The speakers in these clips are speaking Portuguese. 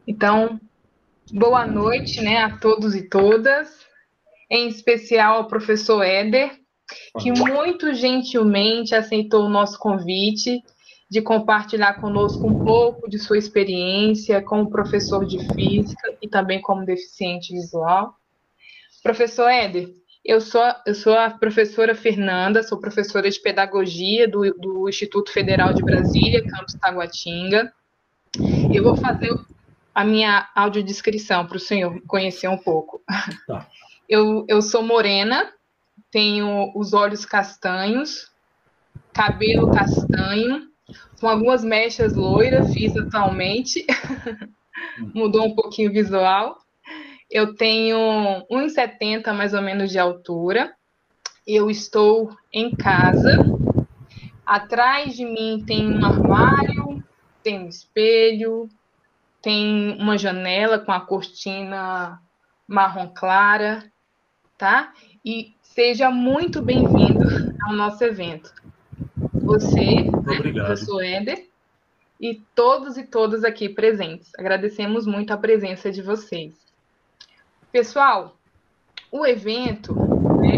Então, boa noite, né, a todos e todas, em especial ao professor Éder, que muito gentilmente aceitou o nosso convite de compartilhar conosco um pouco de sua experiência como professor de física e também como deficiente visual. Professor Éder, eu sou a professora Fernanda, sou professora de pedagogia do Instituto Federal de Brasília, campus Taguatinga. Eu vou fazer a minha audiodescrição para o senhor conhecer um pouco. Tá. Eu sou morena, tenho os olhos castanhos, cabelo castanho, com algumas mechas loiras, fiz atualmente, mudou um pouquinho o visual. Eu tenho 1,70 mais ou menos de altura. Eu estou em casa. Atrás de mim tem um armário, tem um espelho, tem uma janela com a cortina marrom clara, tá? E seja muito bem-vindo ao nosso evento. Você, Obrigado. professor Éder, e todos e todas aqui presentes. Agradecemos muito a presença de vocês. Pessoal, o evento, né,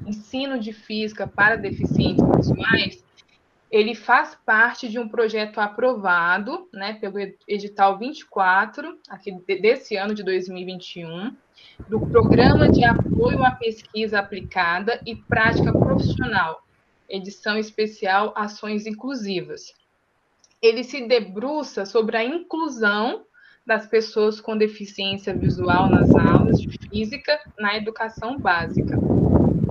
ensino de física para deficientes visuais, ele faz parte de um projeto aprovado, né, pelo edital 24, aqui desse ano de 2021, do Programa de Apoio à Pesquisa Aplicada e Prática Profissional, edição especial Ações Inclusivas. Ele se debruça sobre a inclusão das pessoas com deficiência visual nas aulas de física na educação básica.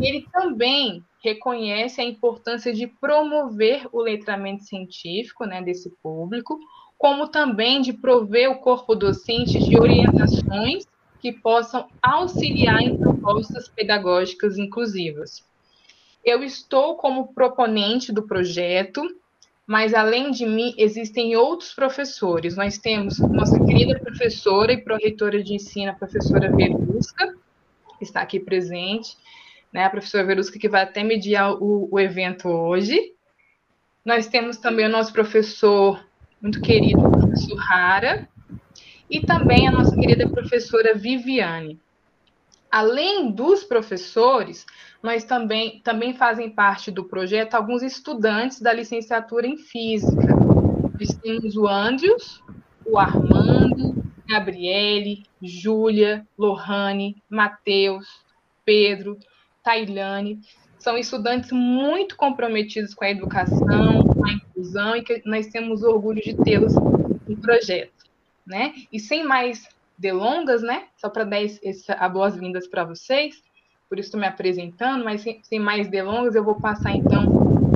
Ele também reconhece a importância de promover o letramento científico, né, desse público, como também de prover o corpo docente de orientações que possam auxiliar em propostas pedagógicas inclusivas. Eu estou como proponente do projeto, mas além de mim existem outros professores. Nós temos nossa querida professora e pró-reitora de ensino, a professora Verusca, que está aqui presente, né? A professora Verusca, que vai até mediar o evento hoje. Nós temos também o nosso professor muito querido, o professor Rara, e também a nossa querida professora Viviane. Além dos professores, nós também fazem parte do projeto alguns estudantes da licenciatura em Física. Nós temos o Andrews, o Armando, Gabriele, Júlia, Lohane, Matheus, Pedro, Tailane. São estudantes muito comprometidos com a educação, com a inclusão, e que nós temos orgulho de tê-los no projeto, né? E sem mais delongas, né? Só para dar a boas-vindas para vocês, por isso estou me apresentando, mas sem mais delongas, eu vou passar então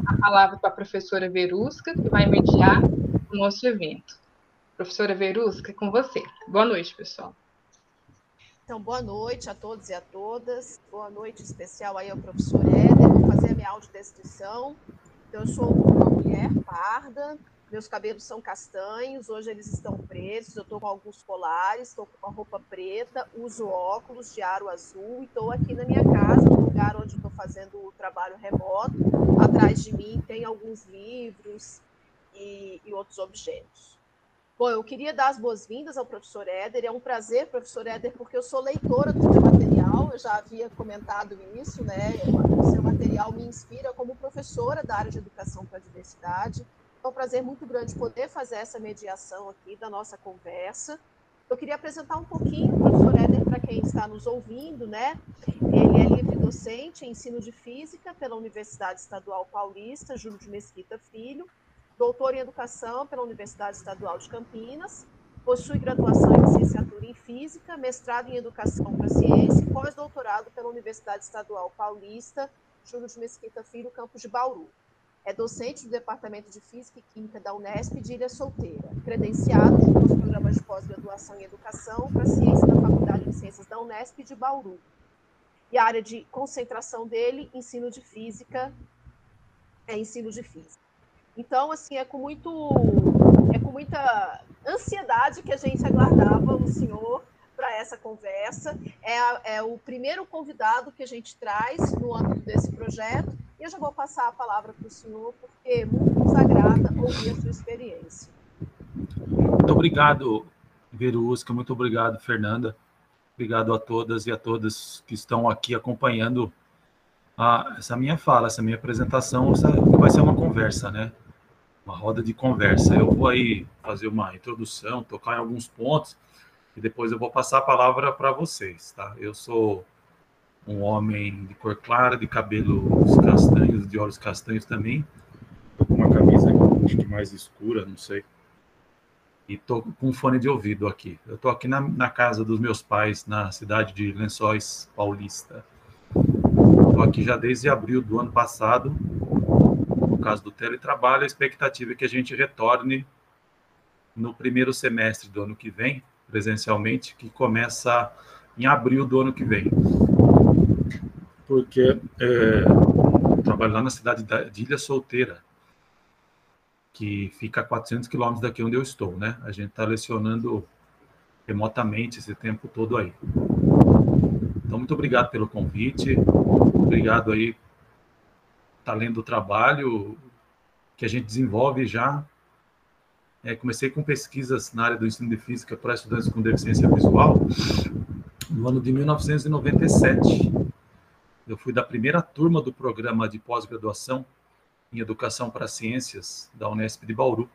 a palavra para a professora Verusca, que vai mediar o nosso evento. Professora Verusca, é com você. Boa noite, pessoal. Então, boa noite a todos e a todas. Boa noite especial aí ao professor Éder. Vou fazer a minha audiodescrição. Então, eu sou uma mulher parda, meus cabelos são castanhos, hoje eles estão pretos, eu estou com alguns colares, estou com uma roupa preta, uso óculos de aro azul e estou aqui na minha casa, no lugar onde estou fazendo o trabalho remoto. Atrás de mim tem alguns livros e outros objetos. Bom, eu queria dar as boas-vindas ao professor Éder. É um prazer, professor Éder, porque eu sou leitora do seu material, eu já havia comentado isso, né? O seu material me inspira como professora da área de educação para a diversidade. É um prazer muito grande poder fazer essa mediação aqui da nossa conversa. Eu queria apresentar um pouquinho o professor Éder para quem está nos ouvindo, né? Ele é livre docente em ensino de física pela Universidade Estadual Paulista, Júlio de Mesquita Filho, doutor em Educação pela Universidade Estadual de Campinas, possui graduação em Licenciatura em Física, mestrado em Educação para Ciência e pós-doutorado pela Universidade Estadual Paulista, Júlio de Mesquita Filho, campus de Bauru. É docente do Departamento de Física e Química da Unesp de Ilha Solteira, credenciado nos programas de pós-graduação em Educação para Ciência da Faculdade de Ciências da Unesp de Bauru. E a área de concentração dele, ensino de física, ensino de física. Então, assim, é com muita ansiedade que a gente aguardava o senhor para essa conversa. É o primeiro convidado que a gente traz no âmbito desse projeto, e eu já vou passar a palavra para o senhor, porque muito nos agrada ouvir a sua experiência. Muito obrigado, Verusca, muito obrigado, Fernanda. Obrigado a todas e a todos que estão aqui acompanhando essa minha fala, essa minha apresentação, que vai ser uma conversa, né? Uma roda de conversa. Eu vou aí fazer uma introdução, tocar em alguns pontos, e depois eu vou passar a palavra para vocês, tá? Eu sou um homem de cor clara, de cabelos castanhos, de olhos castanhos também. Estou com uma camisa, acho que mais escura, não sei. E estou com um fone de ouvido aqui. Eu estou aqui na casa dos meus pais, na cidade de Lençóis Paulista. Estou aqui já desde abril do ano passado. No caso do teletrabalho, a expectativa é que a gente retorne no primeiro semestre do ano que vem, presencialmente, que começa em abril do ano que vem. Porque eu trabalho lá na cidade de Ilha Solteira, que fica a 400 quilômetros daqui onde eu estou, né? A gente está lecionando remotamente esse tempo todo aí. Então, muito obrigado pelo convite, obrigado aí, tá lendo o trabalho que a gente desenvolve já. Comecei com pesquisas na área do ensino de física para estudantes com deficiência visual no ano de 1997. Eu fui da primeira turma do programa de pós-graduação em Educação para Ciências da Unesp de Bauru.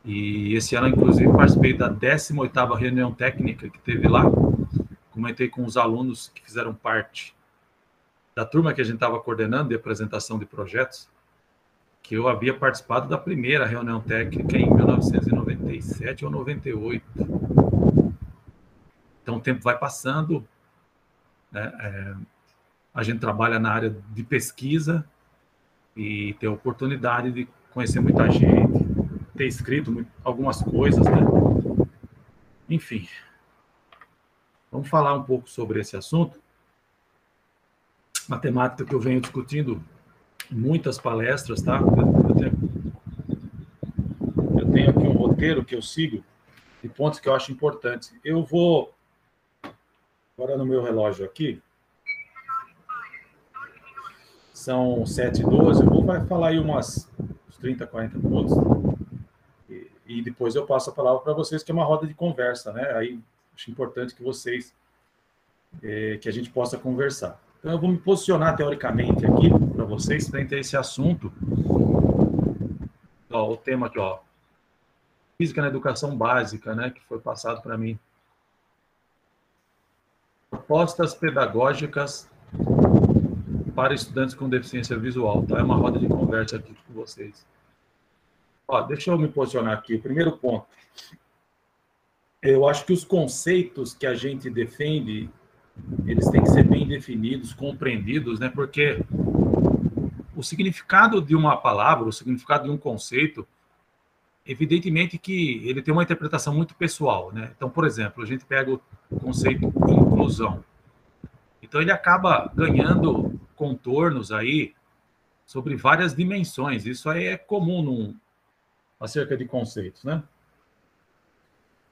E esse ano, inclusive, participei da 18ª reunião técnica que teve lá. Comentei com os alunos que fizeram parte da turma que a gente estava coordenando de apresentação de projetos, que eu havia participado da primeira reunião técnica em 1997 ou 98. Então, o tempo vai passando, né? A gente trabalha na área de pesquisa e ter a oportunidade de conhecer muita gente, ter escrito algumas coisas, né? Enfim, vamos falar um pouco sobre esse assunto. Uma temática que eu venho discutindo em muitas palestras, tá? Eu tenho aqui um roteiro que eu sigo de pontos que eu acho importantes. Eu vou, agora no meu relógio aqui, são 7h12, eu vou falar aí uns 30, 40 minutos, e depois eu passo a palavra para vocês, que é uma roda de conversa, né? Aí acho importante que vocês, que a gente possa conversar. Então eu vou me posicionar teoricamente aqui para vocês, frente a esse assunto. Ó, o tema aqui, ó, física na educação básica, né, que foi passado para mim. Propostas pedagógicas para estudantes com deficiência visual, tá? É uma roda de conversa aqui com vocês. Ó, deixa eu me posicionar aqui. Primeiro ponto. Eu acho que os conceitos que a gente defende, eles têm que ser bem definidos, compreendidos, né? Porque o significado de uma palavra, o significado de um conceito, evidentemente que ele tem uma interpretação muito pessoal, né? Então, por exemplo, a gente pega o conceito de inclusão. Então, ele acaba ganhando contornos aí sobre várias dimensões. Isso aí é comum acerca de conceitos, né?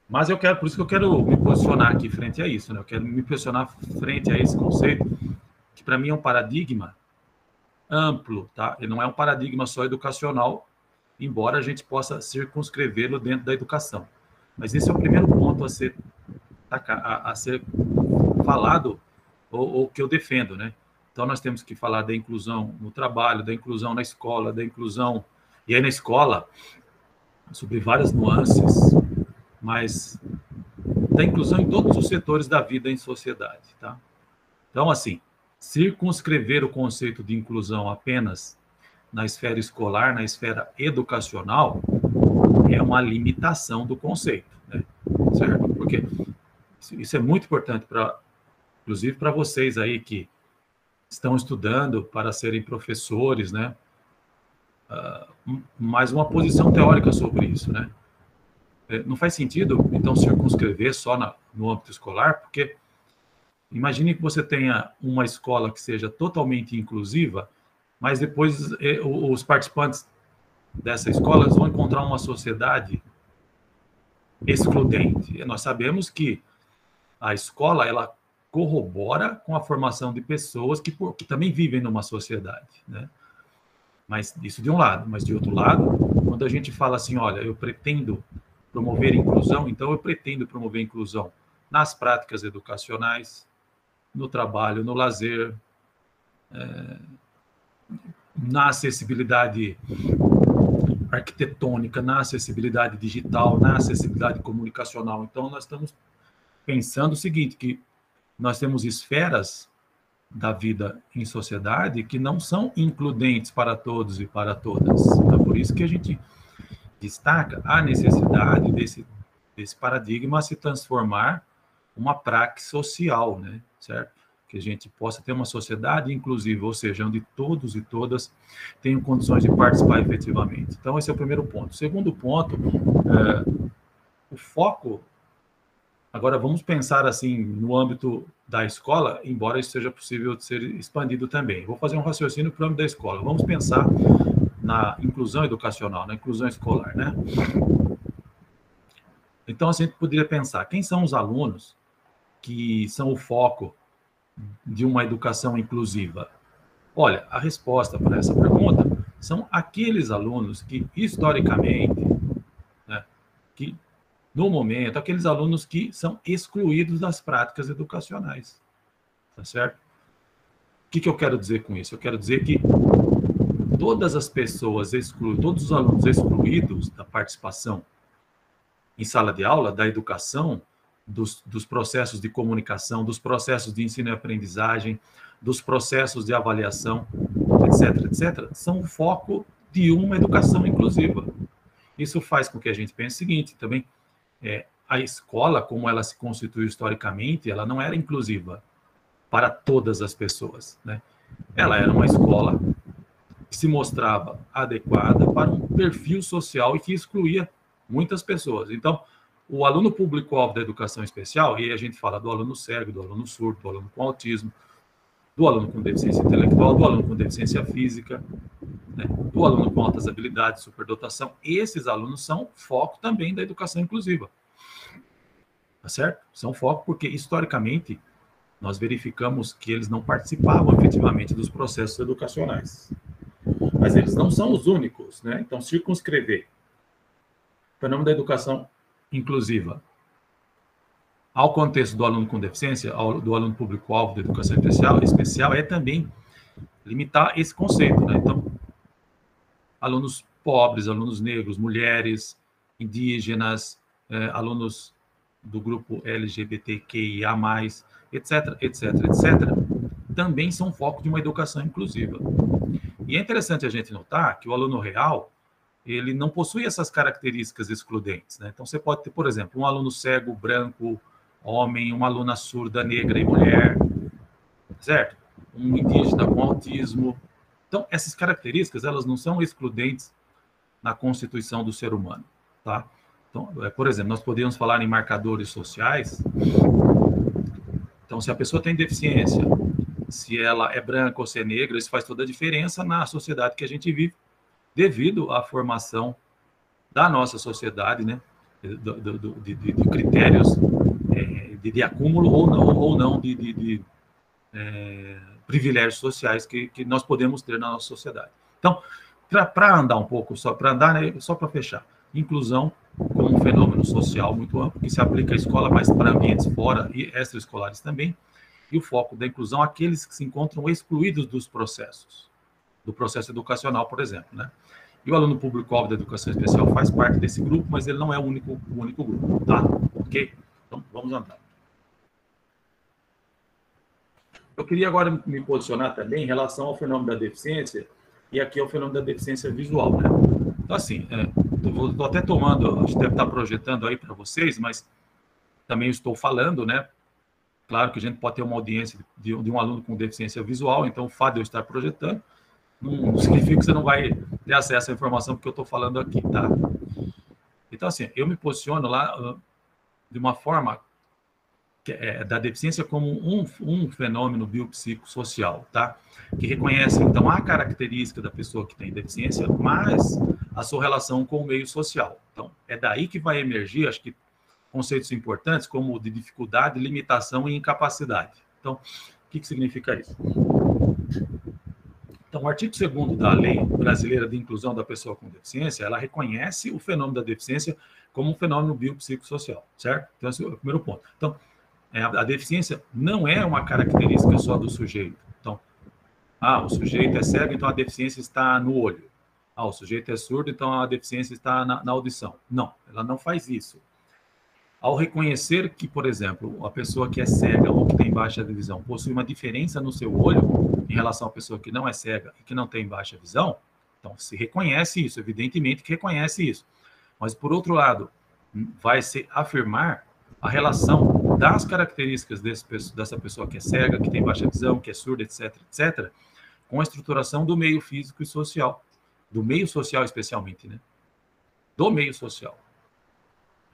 Mas por isso que eu quero me posicionar aqui frente a isso, né? Eu quero me posicionar frente a esse conceito, que para mim é um paradigma amplo, tá? Ele não é um paradigma só educacional, embora a gente possa circunscrevê-lo dentro da educação. Mas esse é o primeiro ponto a ser falado, ou que eu defendo, né? Então, nós temos que falar da inclusão no trabalho, da inclusão na escola, da inclusão... E aí, na escola, sobre várias nuances, mas da inclusão em todos os setores da vida em sociedade, tá? Então, assim, circunscrever o conceito de inclusão apenas na esfera escolar, na esfera educacional, é uma limitação do conceito, né? Certo? Porque isso é muito importante, inclusive para vocês aí que estão estudando para serem professores, né? Mais uma posição teórica sobre isso, né? Não faz sentido, então, circunscrever só no âmbito escolar, porque imagine que você tenha uma escola que seja totalmente inclusiva, mas depois os participantes dessa escola vão encontrar uma sociedade excludente. E nós sabemos que a escola, ela corrobora com a formação de pessoas que também vivem numa sociedade, né? Mas isso de um lado. Mas de outro lado, quando a gente fala assim, olha, eu pretendo promover inclusão, então eu pretendo promover inclusão nas práticas educacionais, no trabalho, no lazer, na acessibilidade arquitetônica, na acessibilidade digital, na acessibilidade comunicacional. Então, nós estamos pensando o seguinte, que nós temos esferas da vida em sociedade que não são includentes para todos e para todas. Então, por isso que a gente destaca a necessidade desse paradigma se transformar uma praxe social, né? Certo? Que a gente possa ter uma sociedade inclusiva, ou seja, onde todos e todas tenham condições de participar efetivamente. Então, esse é o primeiro ponto. O segundo ponto, o foco. Agora, vamos pensar assim, no âmbito da escola, embora isso seja possível de ser expandido também. Vou fazer um raciocínio para o âmbito da escola. Vamos pensar na inclusão educacional, na inclusão escolar, né? Então, assim, a gente poderia pensar, quem são os alunos que são o foco de uma educação inclusiva? Olha, a resposta para essa pergunta são aqueles alunos que, historicamente, né, que, no momento, aqueles alunos que são excluídos das práticas educacionais. Tá certo? O que eu quero dizer com isso? Eu quero dizer que todas as pessoas excluídas, todos os alunos excluídos da participação em sala de aula, da educação, dos processos de comunicação, dos processos de ensino e aprendizagem, dos processos de avaliação, etc., etc., são o foco de uma educação inclusiva. Isso faz com que a gente pense o seguinte, também, a escola, como ela se constituiu historicamente, ela não era inclusiva para todas as pessoas, né? Ela era uma escola que se mostrava adequada para um perfil social e que excluía muitas pessoas. Então, o aluno público-alvo da educação especial, e aí a gente fala do aluno cego, do aluno surdo, do aluno com autismo, do aluno com deficiência intelectual, do aluno com deficiência física, né, do aluno com altas habilidades, superdotação, esses alunos são foco também da educação inclusiva. Tá certo? São foco porque, historicamente, nós verificamos que eles não participavam efetivamente dos processos educacionais. Mas eles não são os únicos, né? Então, circunscrever o fenômeno da educação inclusiva ao contexto do aluno com deficiência, do aluno público-alvo da educação especial, é também limitar esse conceito, né? Então, alunos pobres, alunos negros, mulheres, indígenas, alunos do grupo LGBTQIA+, etc., etc., etc., também são foco de uma educação inclusiva. E é interessante a gente notar que o aluno real, ele não possui essas características excludentes, né? Então, você pode ter, por exemplo, um aluno cego, branco, homem, uma aluna surda, negra e mulher, certo? Um indígena com autismo. Então, essas características, elas não são excludentes na constituição do ser humano, tá? Então, por exemplo, nós podemos falar em marcadores sociais. Então, se a pessoa tem deficiência, se ela é branca ou se é negra, isso faz toda a diferença na sociedade que a gente vive, devido à formação da nossa sociedade, né? De critérios de acúmulo ou não de privilégios sociais que nós podemos ter na nossa sociedade. Então, para andar um pouco, só para fechar, inclusão como um fenômeno social muito amplo, que se aplica à escola, mas para ambientes fora e extraescolares também, e o foco da inclusão, aqueles que se encontram excluídos dos processos, do processo educacional, por exemplo, né? E o aluno público-alvo da educação especial faz parte desse grupo, mas ele não é o único grupo, tá? Ok? Então, vamos andar. Eu queria agora me posicionar também em relação ao fenômeno da deficiência, e aqui é o fenômeno da deficiência visual, né? Então, assim, estou até tomando, acho que deve estar projetando aí para vocês, mas também estou falando, né? Claro que a gente pode ter uma audiência de um aluno com deficiência visual, então o fato de eu estar projetando não significa que você não vai ter acesso à informação que eu estou falando aqui, tá? Então, assim, eu me posiciono lá de uma forma da deficiência como um fenômeno biopsicossocial, tá? Que reconhece, então, a característica da pessoa que tem deficiência, mas a sua relação com o meio social. Então, é daí que vai emergir, acho que, conceitos importantes como de dificuldade, limitação e incapacidade. Então, o que significa isso? Então, o artigo 2º da Lei Brasileira de Inclusão da Pessoa com Deficiência, ela reconhece o fenômeno da deficiência como um fenômeno biopsicossocial, certo? Então, esse é o primeiro ponto. Então, a deficiência não é uma característica só do sujeito. Então, o sujeito é cego, então a deficiência está no olho. O sujeito é surdo, então a deficiência está na audição. Não, ela não faz isso. Ao reconhecer que, por exemplo, a pessoa que é cega ou que tem baixa visão possui uma diferença no seu olho em relação à pessoa que não é cega e que não tem baixa visão, então se reconhece isso, evidentemente que reconhece isso. Mas, por outro lado, vai se afirmar a relação das características dessa pessoa que é cega, que tem baixa visão, que é surda, etc., etc., com a estruturação do meio físico e social, do meio social especialmente, né? Do meio social.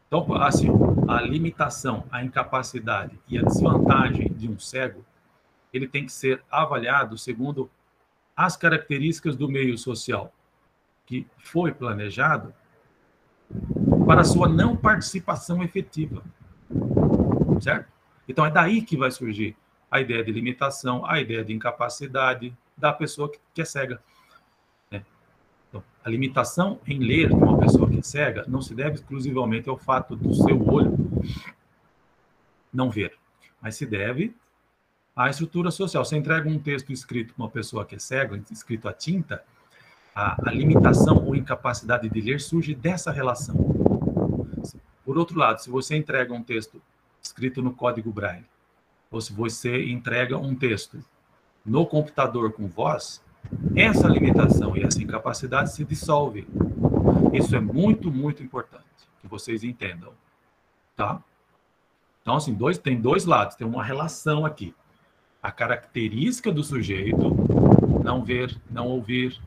Então, assim, a limitação, a incapacidade e a desvantagem de um cego, ele tem que ser avaliado segundo as características do meio social que foi planejado para a sua não participação efetiva, certo? Então, é daí que vai surgir a ideia de limitação, a ideia de incapacidade da pessoa que é cega. Então, a limitação em ler de uma pessoa que é cega não se deve exclusivamente ao fato do seu olho não ver, mas se deve à estrutura social. Você entrega um texto escrito para uma pessoa que é cega, escrito à tinta, a limitação ou incapacidade de ler surge dessa relação. Por outro lado, se você entrega um texto escrito no código Braille, ou se você entrega um texto no computador com voz, essa limitação e essa incapacidade se dissolve. Isso é muito, muito importante que vocês entendam, tá? Então, assim, tem dois lados, tem uma relação aqui. A característica do sujeito, não ver, não ouvir,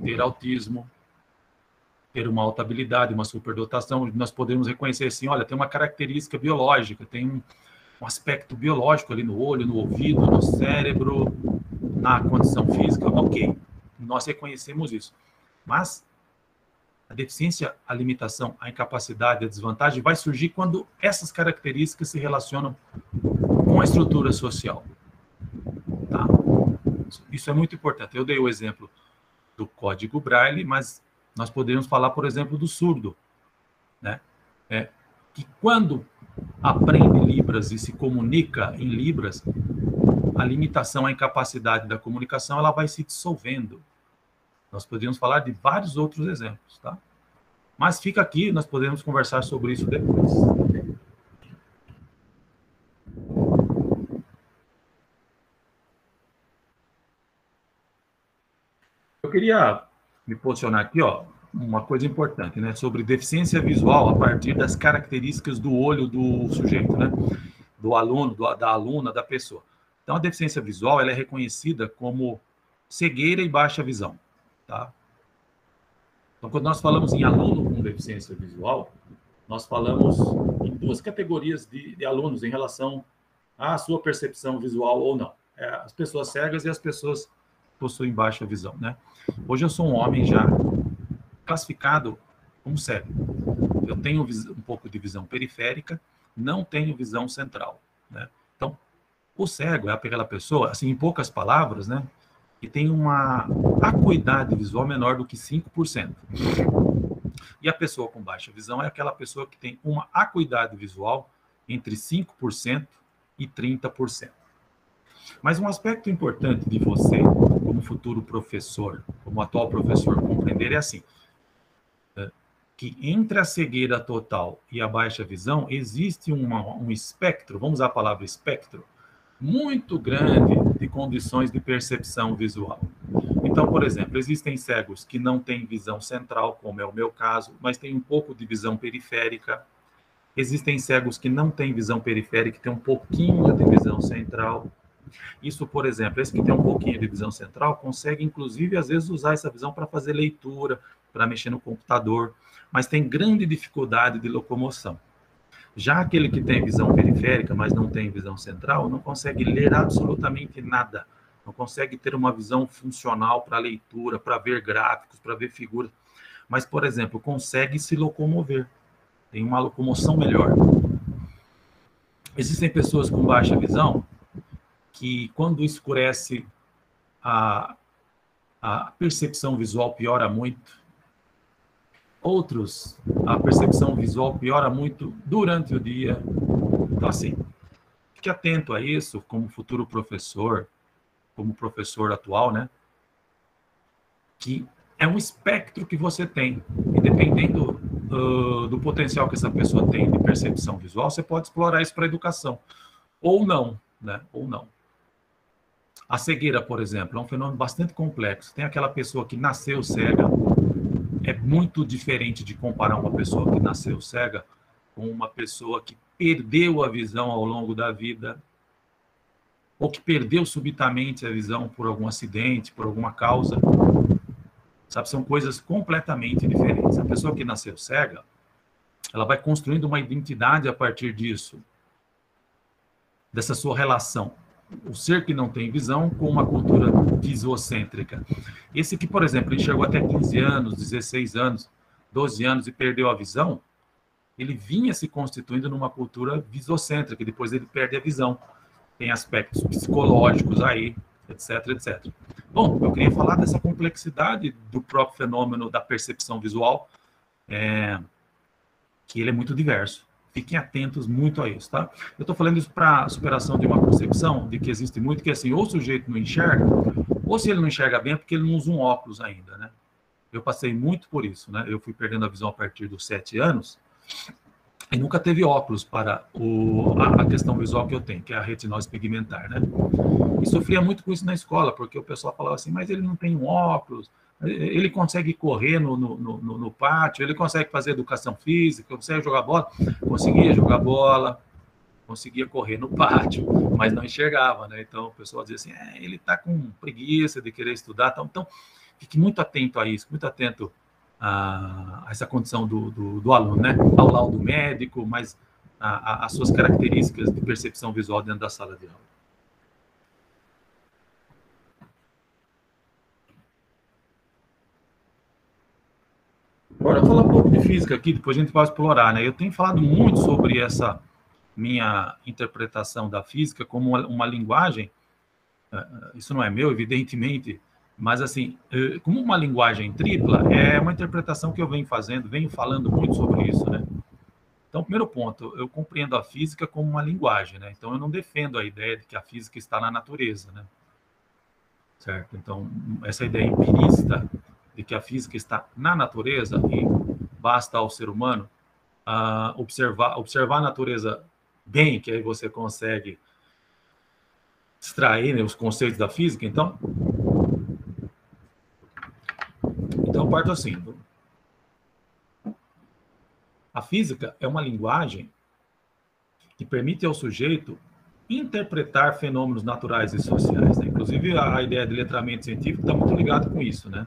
ter autismo, ter uma alta habilidade, uma superdotação, nós podemos reconhecer assim, olha, tem uma característica biológica, tem um aspecto biológico ali no olho, no ouvido, no cérebro, na condição física, ok, nós reconhecemos isso. Mas a deficiência, a limitação, a incapacidade, a desvantagem vai surgir quando essas características se relacionam com a estrutura social. Tá? Isso é muito importante. Eu dei o exemplo do código Braille, mas nós podemos falar, por exemplo, do surdo, né? Que quando aprende Libras e se comunica em Libras, a limitação, a incapacidade da comunicação, ela vai se dissolvendo. Nós poderíamos falar de vários outros exemplos, tá? Mas fica aqui, nós podemos conversar sobre isso depois. Eu queria me posicionar aqui, ó, uma coisa importante, né, sobre deficiência visual a partir das características do olho do sujeito, né, do aluno, da aluna, da pessoa. Então, a deficiência visual, ela é reconhecida como cegueira e baixa visão, tá? Então, quando nós falamos em aluno com deficiência visual, nós falamos em duas categorias de alunos em relação à sua percepção visual ou não. As pessoas cegas e as pessoas que possuem baixa visão, né? Hoje eu sou um homem já classificado como cego. Eu tenho um pouco de visão periférica, não tenho visão central, né? Então, o cego é aquela pessoa, assim, em poucas palavras, né, que tem uma acuidade visual menor do que 5%. E a pessoa com baixa visão é aquela pessoa que tem uma acuidade visual entre 5% e 30%. Mas um aspecto importante de você, como futuro professor, como atual professor, compreender é assim, que entre a cegueira total e a baixa visão existe um espectro, vamos usar a palavra espectro, muito grande de condições de percepção visual. Então, por exemplo, existem cegos que não têm visão central, como é o meu caso, mas têm um pouco de visão periférica. Existem cegos que não têm visão periférica, que têm um pouquinho de visão central. Isso, por exemplo, esse que tem um pouquinho de visão central, consegue, inclusive, às vezes, usar essa visão para fazer leitura, para mexer no computador, mas tem grande dificuldade de locomoção. Já aquele que tem visão periférica, mas não tem visão central, não consegue ler absolutamente nada. Não consegue ter uma visão funcional para leitura, para ver gráficos, para ver figuras. Mas, por exemplo, consegue se locomover. Tem uma locomoção melhor. Existem pessoas com baixa visão que, quando escurece a percepção visual piora muito. Outros, a percepção visual piora muito durante o dia. Então, assim, fique atento a isso como futuro professor, como professor atual, né? Que é um espectro que você tem. E dependendo do potencial que essa pessoa tem de percepção visual, você pode explorar isso para a educação. Ou não, né? Ou não. A cegueira, por exemplo, é um fenômeno bastante complexo. Tem aquela pessoa que nasceu cega. É muito diferente de comparar uma pessoa que nasceu cega com uma pessoa que perdeu a visão ao longo da vida, ou que perdeu subitamente a visão por algum acidente, por alguma causa. Sabe, são coisas completamente diferentes. A pessoa que nasceu cega, ela vai construindo uma identidade a partir disso, dessa sua relação. O ser que não tem visão com uma cultura visocêntrica. Esse que, por exemplo, ele chegou até 15 anos, 16 anos, 12 anos e perdeu a visão, ele vinha se constituindo numa cultura visocêntrica, e depois ele perde a visão. Tem aspectos psicológicos aí, etc, etc. Bom, eu queria falar dessa complexidade do próprio fenômeno da percepção visual, que ele é muito diverso. Fiquem atentos muito a isso, tá? Eu estou falando isso para a superação de uma concepção de que existe muito, que assim, ou o sujeito não enxerga, ou se ele não enxerga bem é porque ele não usa um óculos ainda, né? Eu passei muito por isso, né? Eu fui perdendo a visão a partir dos 7 anos e nunca teve óculos para a questão visual que eu tenho, que é a retinose pigmentar, né? E sofria muito com isso na escola, porque o pessoal falava assim, mas ele não tem um óculos, ele consegue correr no pátio, ele consegue fazer educação física, consegue jogar bola. Conseguia jogar bola, conseguia correr no pátio, mas não enxergava, né? Então, o pessoal dizia assim, ele está com preguiça de querer estudar. Então, fique muito atento a isso, muito atento a essa condição do aluno, né? Ao laudo médico, mas as suas características de percepção visual dentro da sala de aula. Agora, eu vou falar um pouco de física aqui, depois a gente vai explorar, né? Eu tenho falado muito sobre essa minha interpretação da física como uma linguagem, isso não é meu, evidentemente, mas assim, como uma linguagem tripla, é uma interpretação que eu venho falando muito sobre isso, né? Então, primeiro ponto, eu compreendo a física como uma linguagem, né? Então, eu não defendo a ideia de que a física está na natureza, né? Certo? Então, essa ideia empirista de que a física está na natureza e basta ao ser humano observar a natureza bem, que aí você consegue extrair, né, os conceitos da física. Então parto assim. A física é uma linguagem que permite ao sujeito interpretar fenômenos naturais e sociais, né? Inclusive, a ideia de letramento científico está muito ligado com isso, né?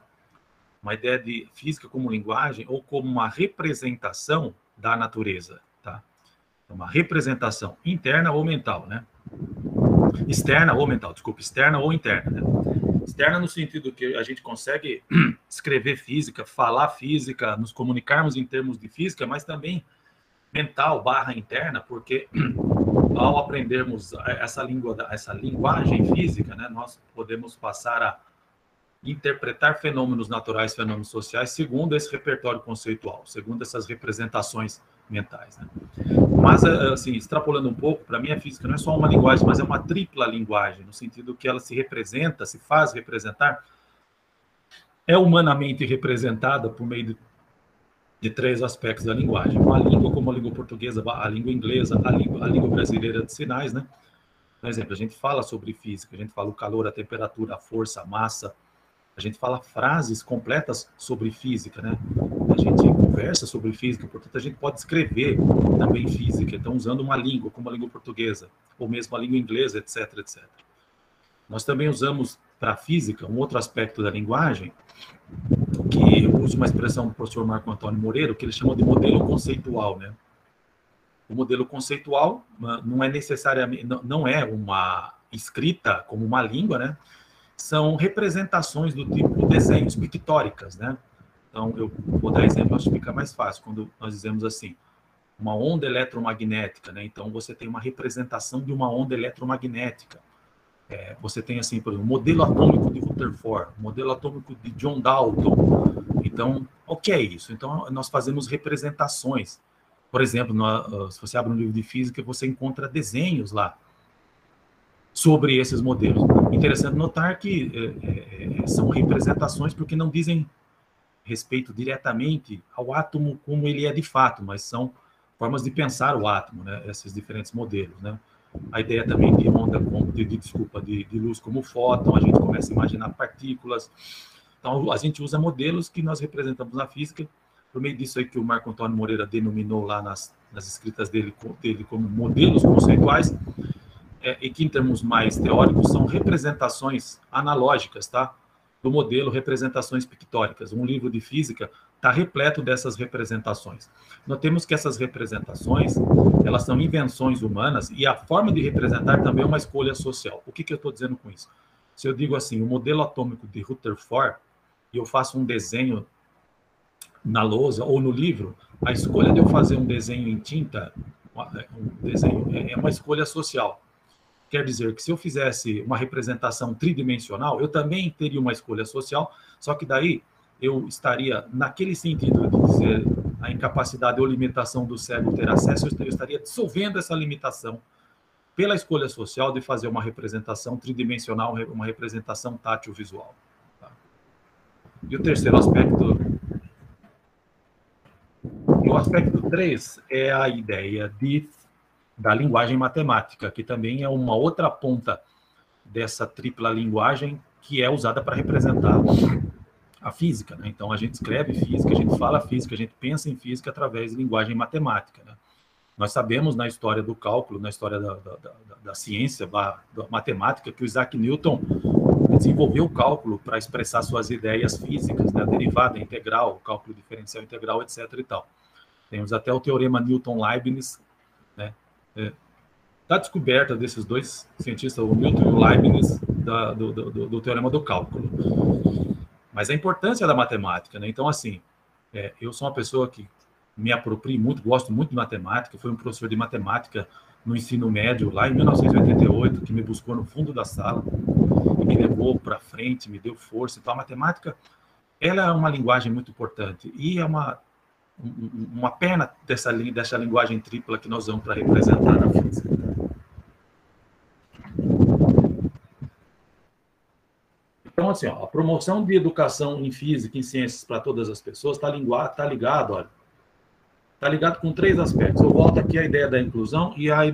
Uma ideia de física como linguagem ou como uma representação da natureza, tá? Uma representação interna ou mental, né? Externa ou mental, desculpa, externa ou interna, né? Externa no sentido que a gente consegue escrever física, falar física, nos comunicarmos em termos de física, mas também mental / interna, porque ao aprendermos essa linguagem física, né, nós podemos passar a interpretar fenômenos naturais, fenômenos sociais, segundo esse repertório conceitual, segundo essas representações mentais, né? Mas, assim, extrapolando um pouco, para mim a física não é só uma linguagem, mas é uma tripla linguagem, no sentido que ela se representa, se faz representar, é humanamente representada por meio de 3 aspectos da linguagem. Uma língua como a língua portuguesa, a língua inglesa, a língua brasileira de sinais, né? Por exemplo, a gente fala sobre física, a gente fala o calor, a temperatura, a força, a massa, a gente fala frases completas sobre física, né? A gente conversa sobre física, portanto, a gente pode escrever também física, então usando uma língua, como a língua portuguesa, ou mesmo a língua inglesa, etc, etc. Nós também usamos para a física um outro aspecto da linguagem, que eu uso uma expressão do professor Marco Antônio Moreira, que ele chama de modelo conceitual, né? O modelo conceitual não é necessariamente, não é uma escrita como uma língua, né? São representações do tipo desenhos, pictóricas, né? Então, eu vou dar exemplo, acho que fica mais fácil, quando nós dizemos assim, uma onda eletromagnética, né? Então, você tem uma representação de uma onda eletromagnética. Você tem, assim, por exemplo, o modelo atômico de Rutherford, o modelo atômico de John Dalton. Então, o que é isso? Então, nós fazemos representações. Por exemplo, se você abre um livro de física, você encontra desenhos lá sobre esses modelos. Interessante notar que são representações porque não dizem respeito diretamente ao átomo como ele é de fato, mas são formas de pensar o átomo, né? Esses diferentes modelos, né? A ideia também de onda, de luz como fóton, a gente começa a imaginar partículas. Então, a gente usa modelos que nós representamos na física, por meio disso aí que o Marco Antônio Moreira denominou lá nas escritas dele como modelos conceituais, e que, em termos mais teóricos, são representações analógicas, tá? Do modelo, representações pictóricas. Um livro de física está repleto dessas representações. Notemos que essas representações, elas são invenções humanas, e a forma de representar também é uma escolha social. O que eu estou dizendo com isso? Se eu digo assim, o modelo atômico de Rutherford, e eu faço um desenho na lousa ou no livro, a escolha de eu fazer um desenho em tinta, é uma escolha social. Quer dizer que se eu fizesse uma representação tridimensional, eu também teria uma escolha social, só que daí eu estaria, naquele sentido de dizer a incapacidade ou limitação do cérebro ter acesso, eu estaria dissolvendo essa limitação pela escolha social de fazer uma representação tridimensional, uma representação tátil-visual. Tá? E o terceiro aspecto, o aspecto 3 é a ideia da linguagem matemática, que também é uma outra ponta dessa tripla linguagem que é usada para representar a física, né? Então, a gente escreve física, a gente fala física, a gente pensa em física através de linguagem matemática, né? Nós sabemos na história do cálculo, na história da ciência, da matemática, que o Isaac Newton desenvolveu o cálculo para expressar suas ideias físicas, né? A derivada integral, o cálculo diferencial integral, etc. e tal. Temos até o teorema Newton-Leibniz, né? Da descoberta desses dois cientistas, o Newton e o Leibniz, do teorema do cálculo. Mas a importância da matemática, né? Então, assim, eu sou uma pessoa que me aproprio muito, gosto muito de matemática, fui um professor de matemática no ensino médio, lá em 1988, que me buscou no fundo da sala, e me levou para frente, me deu força. Então, a matemática, ela é uma linguagem muito importante, e é uma perna dessa linguagem tripla que nós vamos para representar na física. Então, assim, ó, a promoção de educação em física, em ciências para todas as pessoas, está ligado, olha, está ligado com 3 aspectos. Eu volto aqui à ideia da inclusão e a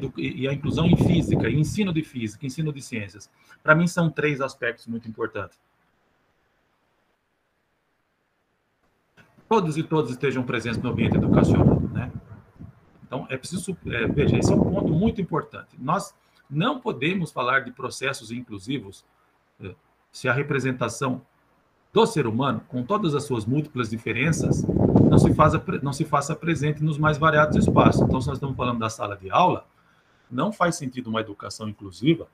inclusão em física, ensino de física, ensino de ciências. Para mim, são 3 aspectos muito importantes. Todos e todas estejam presentes no ambiente educacional, né? Então, é preciso... veja, esse é um ponto muito importante. Nós não podemos falar de processos inclusivos se a representação do ser humano, com todas as suas múltiplas diferenças, não se faça presente nos mais variados espaços. Então, se nós estamos falando da sala de aula, não faz sentido uma educação inclusiva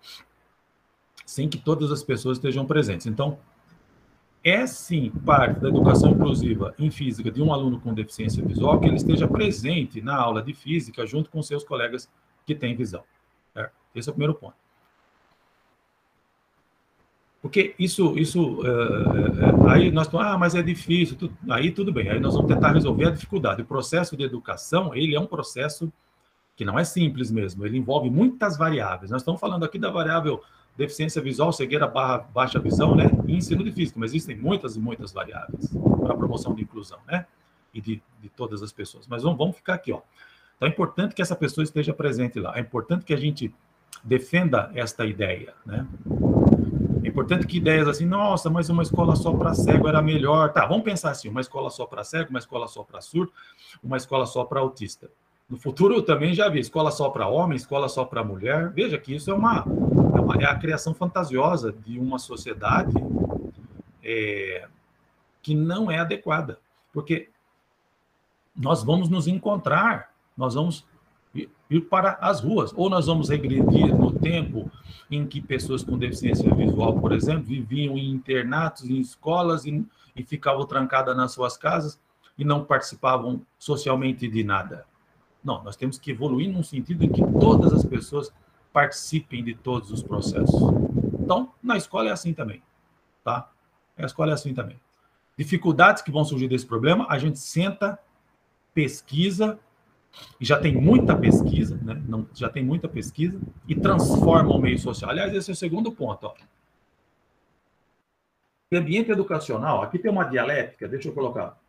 sem que todas as pessoas estejam presentes. Então, é sim parte da educação inclusiva em física de um aluno com deficiência visual que ele esteja presente na aula de física junto com seus colegas que têm visão. Certo? Esse é o primeiro ponto. Porque aí nós estamos, mas é difícil, aí tudo bem, aí nós vamos tentar resolver a dificuldade. O processo de educação, ele é um processo que não é simples mesmo, ele envolve muitas variáveis. Nós estamos falando aqui da variável deficiência visual, cegueira / baixa visão, né? E ensino de física, mas existem muitas e muitas variáveis para a promoção de inclusão, né? E de todas as pessoas. Mas vamos ficar aqui, ó. Então é importante que essa pessoa esteja presente lá, é importante que a gente defenda esta ideia, né? É importante que ideias assim, nossa, mas uma escola só para cego era melhor. Tá, vamos pensar assim, uma escola só para cego, uma escola só para surdo, uma escola só para autista. No futuro eu também já vi escola só para homem, escola só para mulher. Veja que isso é a criação fantasiosa de uma sociedade que não é adequada. Porque nós vamos nos encontrar, nós vamos ir para as ruas, ou nós vamos regredir no tempo em que pessoas com deficiência visual, por exemplo, viviam em internatos, em escolas e ficavam trancadas nas suas casas e não participavam socialmente de nada. Não, nós temos que evoluir num sentido em que todas as pessoas participem de todos os processos. Então, na escola é assim também, tá? A escola é assim também. Dificuldades que vão surgir desse problema, a gente senta, pesquisa, e já tem muita pesquisa, né? Já tem muita pesquisa, e transforma o meio social. Aliás, esse é o segundo ponto, ó. O ambiente educacional, aqui tem uma dialética, deixa eu colocar.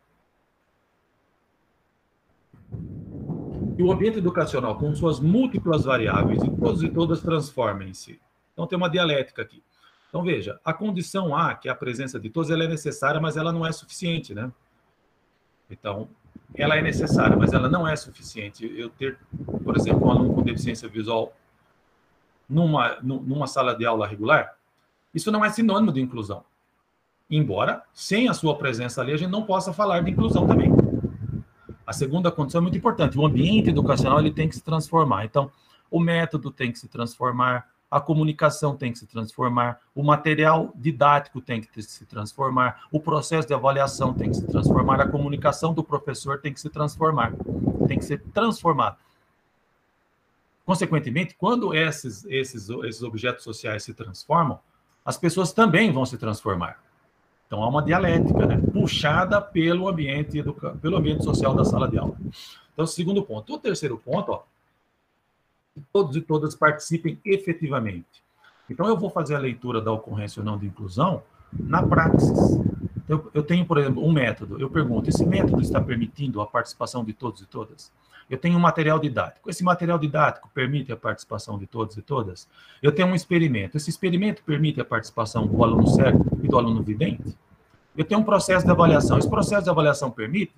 E o ambiente educacional, com suas múltiplas variáveis, e todos e todas transformem-se. Então, tem uma dialética aqui. Então, veja, a condição A, que é a presença de todos, ela é necessária, mas ela não é suficiente, né? Então, ela é necessária, mas ela não é suficiente. Eu ter, por exemplo, um aluno com deficiência visual numa sala de aula regular, isso não é sinônimo de inclusão. Embora, sem a sua presença ali, a gente não possa falar de inclusão também. A segunda condição é muito importante. O ambiente educacional ele tem que se transformar. Então, o método tem que se transformar, a comunicação tem que se transformar, o material didático tem que se transformar, o processo de avaliação tem que se transformar, a comunicação do professor tem que se transformar, tem que ser transformado. Consequentemente, quando esses objetos sociais se transformam, as pessoas também vão se transformar. Então, há uma dialética, né? Puxada pelo ambiente social da sala de aula. Então, segundo ponto. O terceiro ponto, ó, que todos e todas participem efetivamente. Então, eu vou fazer a leitura da ocorrência ou não de inclusão na praxis. Então, eu tenho, por exemplo, um método. Eu pergunto, esse método está permitindo a participação de todos e todas? Eu tenho um material didático. Esse material didático permite a participação de todos e todas? Eu tenho um experimento. Esse experimento permite a participação do aluno cego e do aluno vidente? Eu tenho um processo de avaliação. Esse processo de avaliação permite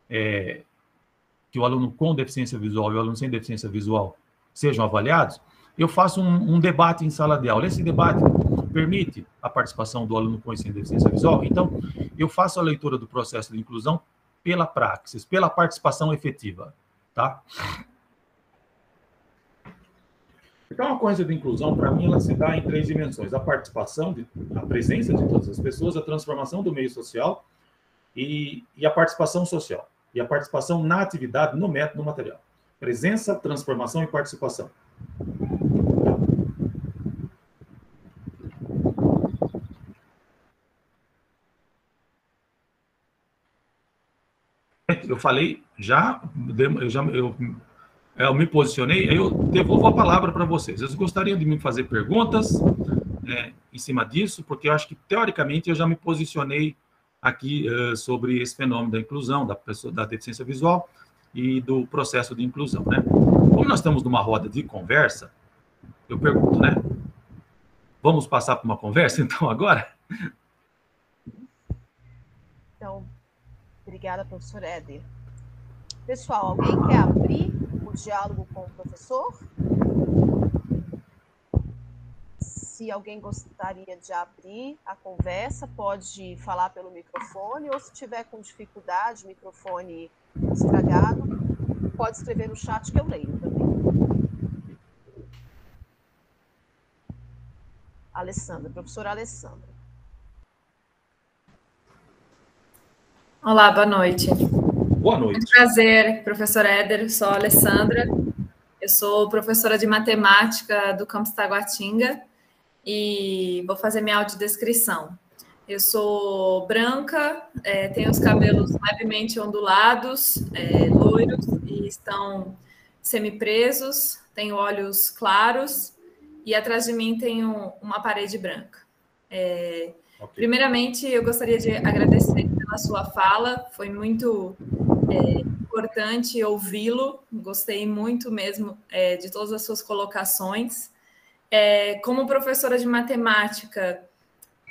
que o aluno com deficiência visual e o aluno sem deficiência visual sejam avaliados? Eu faço um debate em sala de aula. Esse debate permite a participação do aluno com e sem deficiência visual? Então, eu faço a leitura do processo de inclusão pela praxis, pela participação efetiva, tá? Então, a ocorrência de inclusão, para mim, ela se dá em 3 dimensões. A participação, a presença de todas as pessoas, a transformação do meio social e a participação social. E a participação na atividade, no método, no material. Presença, transformação e participação. Eu falei, eu me posicionei, aí eu devolvo a palavra para vocês. Vocês gostariam de me fazer perguntas em cima disso? Porque eu acho que, teoricamente, eu já me posicionei aqui sobre esse fenômeno da inclusão, da deficiência visual e do processo de inclusão, né? Como nós estamos numa roda de conversa, eu pergunto, né? Vamos passar para uma conversa, então, agora? Então, obrigada, professor Éder. Pessoal, alguém quer abrir o diálogo com o professor? Se alguém gostaria de abrir a conversa, pode falar pelo microfone, ou se tiver com dificuldade, microfone estragado, pode escrever no chat que eu leio também. Alessandra, professora Alessandra. Olá, boa noite. Boa noite. Muito prazer, professor Éder, sou a Alessandra, eu sou professora de matemática do campus Taguatinga e vou fazer minha audiodescrição. Eu sou branca, tenho os cabelos levemente ondulados, loiros e estão semipresos, tenho olhos claros e atrás de mim tenho uma parede branca. Okay. Primeiramente, eu gostaria de agradecer pela sua fala, foi muito importante ouvi-lo, gostei muito mesmo de todas as suas colocações. Como professora de matemática,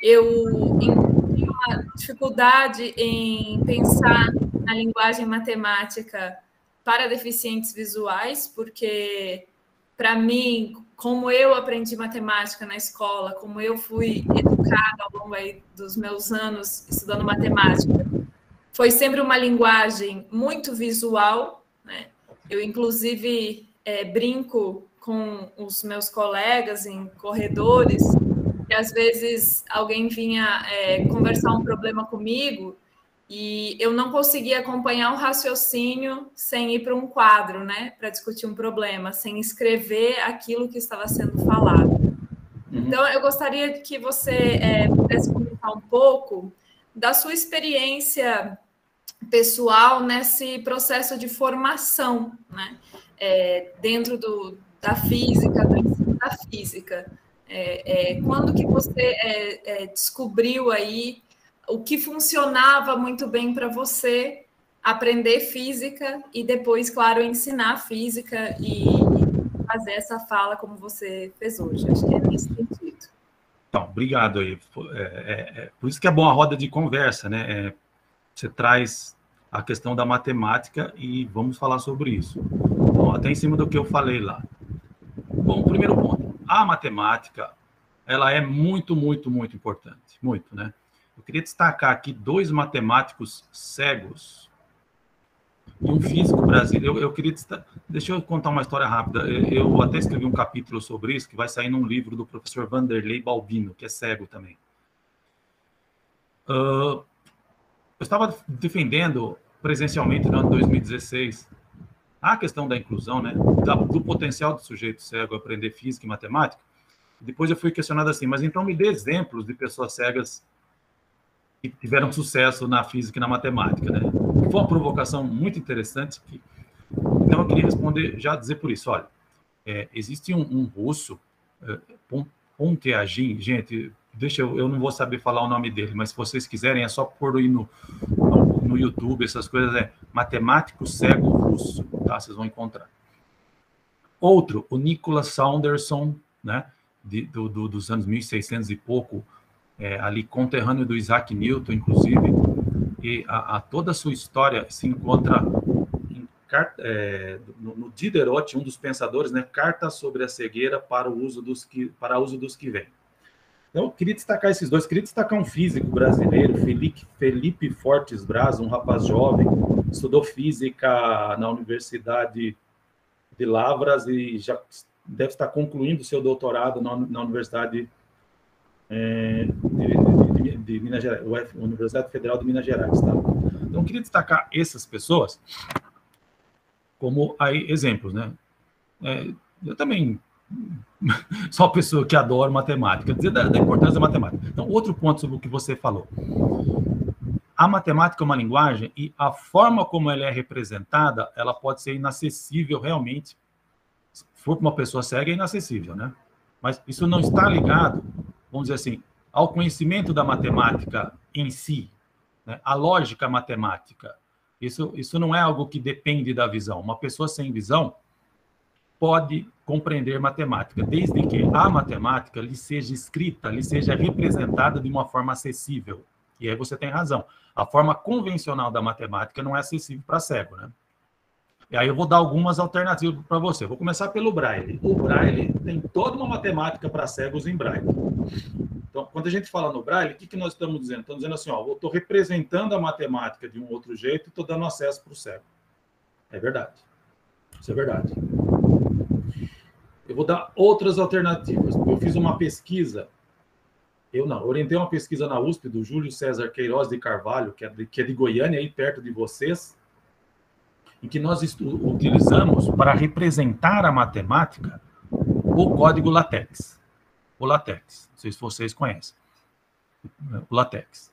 eu tenho uma dificuldade em pensar na linguagem matemática para deficientes visuais, porque, para mim, como eu aprendi matemática na escola, como eu fui educada ao longo dos meus anos estudando matemática, foi sempre uma linguagem muito visual, né? Eu, inclusive, brinco com os meus colegas em corredores, que às vezes alguém vinha conversar um problema comigo e eu não conseguia acompanhar um raciocínio sem ir para um quadro, né, para discutir um problema, sem escrever aquilo que estava sendo falado. Então, eu gostaria que você pudesse comentar um pouco da sua experiência pessoal nesse processo de formação, né? Dentro da física, do ensino da física. Quando que você descobriu aí o que funcionava muito bem para você aprender física e depois, claro, ensinar física e fazer essa fala como você fez hoje? Acho que é nesse sentido. Então, obrigado aí. Por isso que é bom a roda de conversa, né? Você traz a questão da matemática e vamos falar sobre isso. Então, até em cima do que eu falei lá. Bom, primeiro ponto. A matemática, ela é muito, muito, muito importante. Muito, né? Eu queria destacar aqui 2 matemáticos cegos e um físico brasileiro. Eu queria destacar... Deixa eu contar uma história rápida. Eu até escrevi um capítulo sobre isso, que vai sair num livro do professor Vanderlei Balbino, que é cego também. Eu estava defendendo presencialmente no ano 2016 a questão da inclusão, né, do potencial do sujeito cego aprender física e matemática. Depois eu fui questionado assim, mas então me dê exemplos de pessoas cegas que tiveram sucesso na física e na matemática, né? Foi uma provocação muito interessante. Então eu queria responder, já dizer por isso, olha, existe um russo, Pontyagin, gente, eu não vou saber falar o nome dele, mas se vocês quiserem é só pôr aí no YouTube, essas coisas, matemático cego russo, tá? Vocês vão encontrar. Outro, o Nicholas Saunderson, né? Dos anos 1600 e pouco, ali conterrâneo do Isaac Newton, inclusive, e toda a sua história se encontra no Diderot, um dos pensadores, né? Carta sobre a cegueira para uso dos que vêm. Então, eu queria destacar esses 2. Queria destacar um físico brasileiro, Felipe Fortes Braz, um rapaz jovem, estudou física na Universidade de Lavras e já deve estar concluindo seu doutorado na Universidade de Minas Gerais, Universidade Federal de Minas Gerais. Tá? Então, eu queria destacar essas pessoas como aí, exemplos, né? Eu também sou uma pessoa que adora matemática, dizer da importância da matemática. Então, outro ponto sobre o que você falou. A matemática é uma linguagem e a forma como ela é representada, ela pode ser inacessível realmente. Se for para uma pessoa cega, é inacessível, né? Mas isso não está ligado, vamos dizer assim, ao conhecimento da matemática em si, né? A lógica matemática. Isso não é algo que depende da visão. Uma pessoa sem visão pode compreender matemática, desde que a matemática lhe seja escrita, lhe seja representada de uma forma acessível. E aí você tem razão. A forma convencional da matemática não é acessível para cego, né? E aí eu vou dar algumas alternativas para você. Vou começar pelo Braille. O Braille tem toda uma matemática para cegos em Braille. Então, quando a gente fala no Braille, o que nós estamos dizendo? Estamos dizendo assim, eu estou representando a matemática de um outro jeito e estou dando acesso para o cego. É verdade. Isso é verdade. Eu vou dar outras alternativas. Eu fiz uma pesquisa, orientei uma pesquisa na USP do Júlio César Queiroz de Carvalho, que é de Goiânia, aí perto de vocês, em que nós utilizamos para representar a matemática o código LaTeX. O LaTeX, não sei se vocês conhecem. O LaTeX.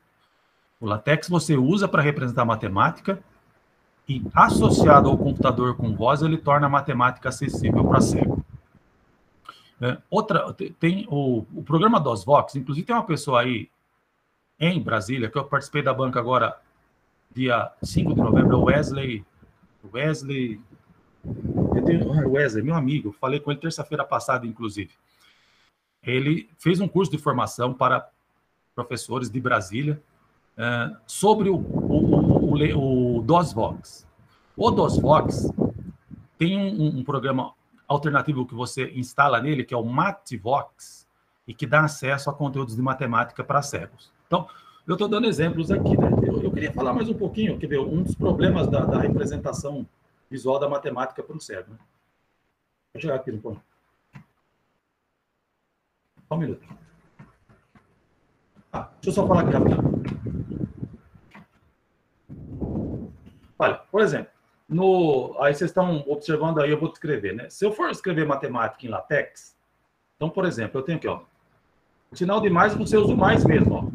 O LaTeX você usa para representar a matemática e, associado ao computador com voz, ele torna a matemática acessível para cego. Tem o programa DOSVox, inclusive tem uma pessoa aí em Brasília, que eu participei da banca agora, dia 5 de novembro, Wesley, meu amigo, falei com ele terça-feira passada, inclusive. Ele fez um curso de formação para professores de Brasília sobre o DOSVox. O DOSVox tem um programa alternativo que você instala nele, que é o MathVox, e que dá acesso a conteúdos de matemática para cegos. Então, eu estou dando exemplos aqui, né? Eu queria falar mais um pouquinho, quer ver, um dos problemas da representação visual da matemática para o cego. Né? Vou chegar aqui no ponto. Só um minuto. Deixa eu só falar aqui rapidinho. Olha, por exemplo, aí vocês estão observando aí, eu vou descrever, né? Se eu for escrever matemática em LaTeX, então, por exemplo, eu tenho aqui, O sinal de mais você usa o mais mesmo.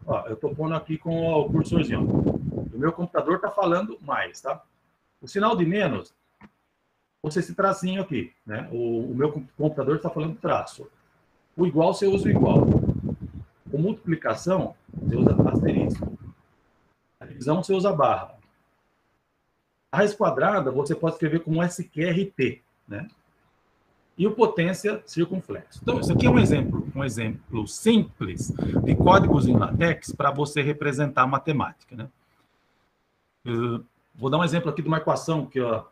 Ó, eu estou pondo aqui com o cursorzinho. O meu computador está falando mais, tá? O sinal de menos, você esse tracinho aqui, né? O meu computador está falando traço. O igual, você usa o igual. O multiplicação, você usa asterisco. A divisão, você usa barra. A raiz quadrada, você pode escrever como SQRT, né? E o potência circunflexo. Então, isso aqui é um exemplo simples de códigos em LaTeX para você representar a matemática, né? Eu vou dar um exemplo aqui de uma equação que, ó,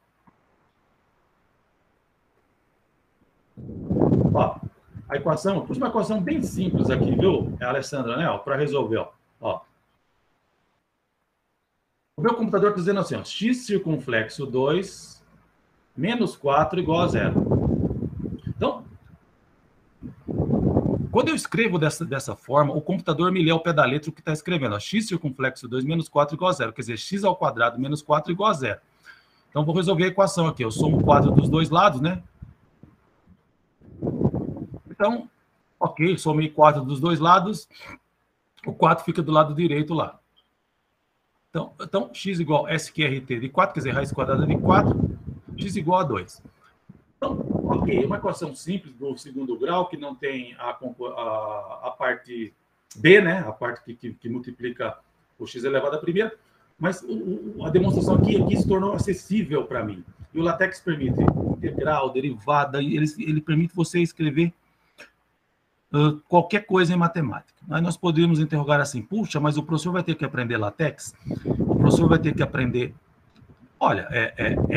a equação, pus uma equação bem simples aqui, viu, Alessandra, né? Para resolver, ó. O meu computador está dizendo assim, ó, x circunflexo 2 menos 4 igual a 0. Então, quando eu escrevo dessa forma, o computador me lê ao pé da letra o que está escrevendo. Ó, x circunflexo 2 menos 4 igual a 0. Quer dizer, x ao quadrado menos 4 igual a 0. Então, vou resolver a equação aqui. Eu somo o quadro dos dois lados, né? Então, ok, somei 4 dos dois lados. O 4 fica do lado direito lá. Então x igual a SQRT de 4, quer dizer, raiz quadrada de 4, x igual a 2. Então, ok, é uma equação simples do segundo grau, que não tem a parte B, né? A parte que multiplica o x elevado à primeira, mas a demonstração aqui se tornou acessível para mim. E o LaTeX permite integral, derivada, ele permite você escrever qualquer coisa em matemática. Aí nós poderíamos interrogar assim, puxa, mas o professor vai ter que aprender LaTeX? O professor vai ter que aprender... Olha,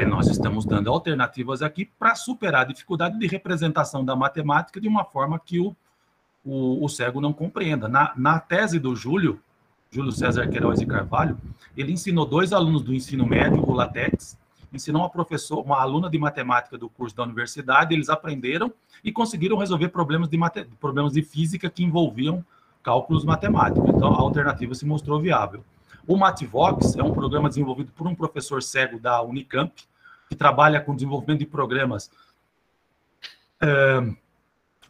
nós estamos dando alternativas aqui para superar a dificuldade de representação da matemática de uma forma que o cego não compreenda. Na tese do Júlio César Queiroz e Carvalho, ele ensinou 2 alunos do ensino médio o LaTeX, ensinou uma aluna de matemática do curso da universidade, eles aprenderam e conseguiram resolver problemas de física que envolviam cálculos matemáticos. Então, a alternativa se mostrou viável. O Mativox é um programa desenvolvido por um professor cego da Unicamp, que trabalha com desenvolvimento de programas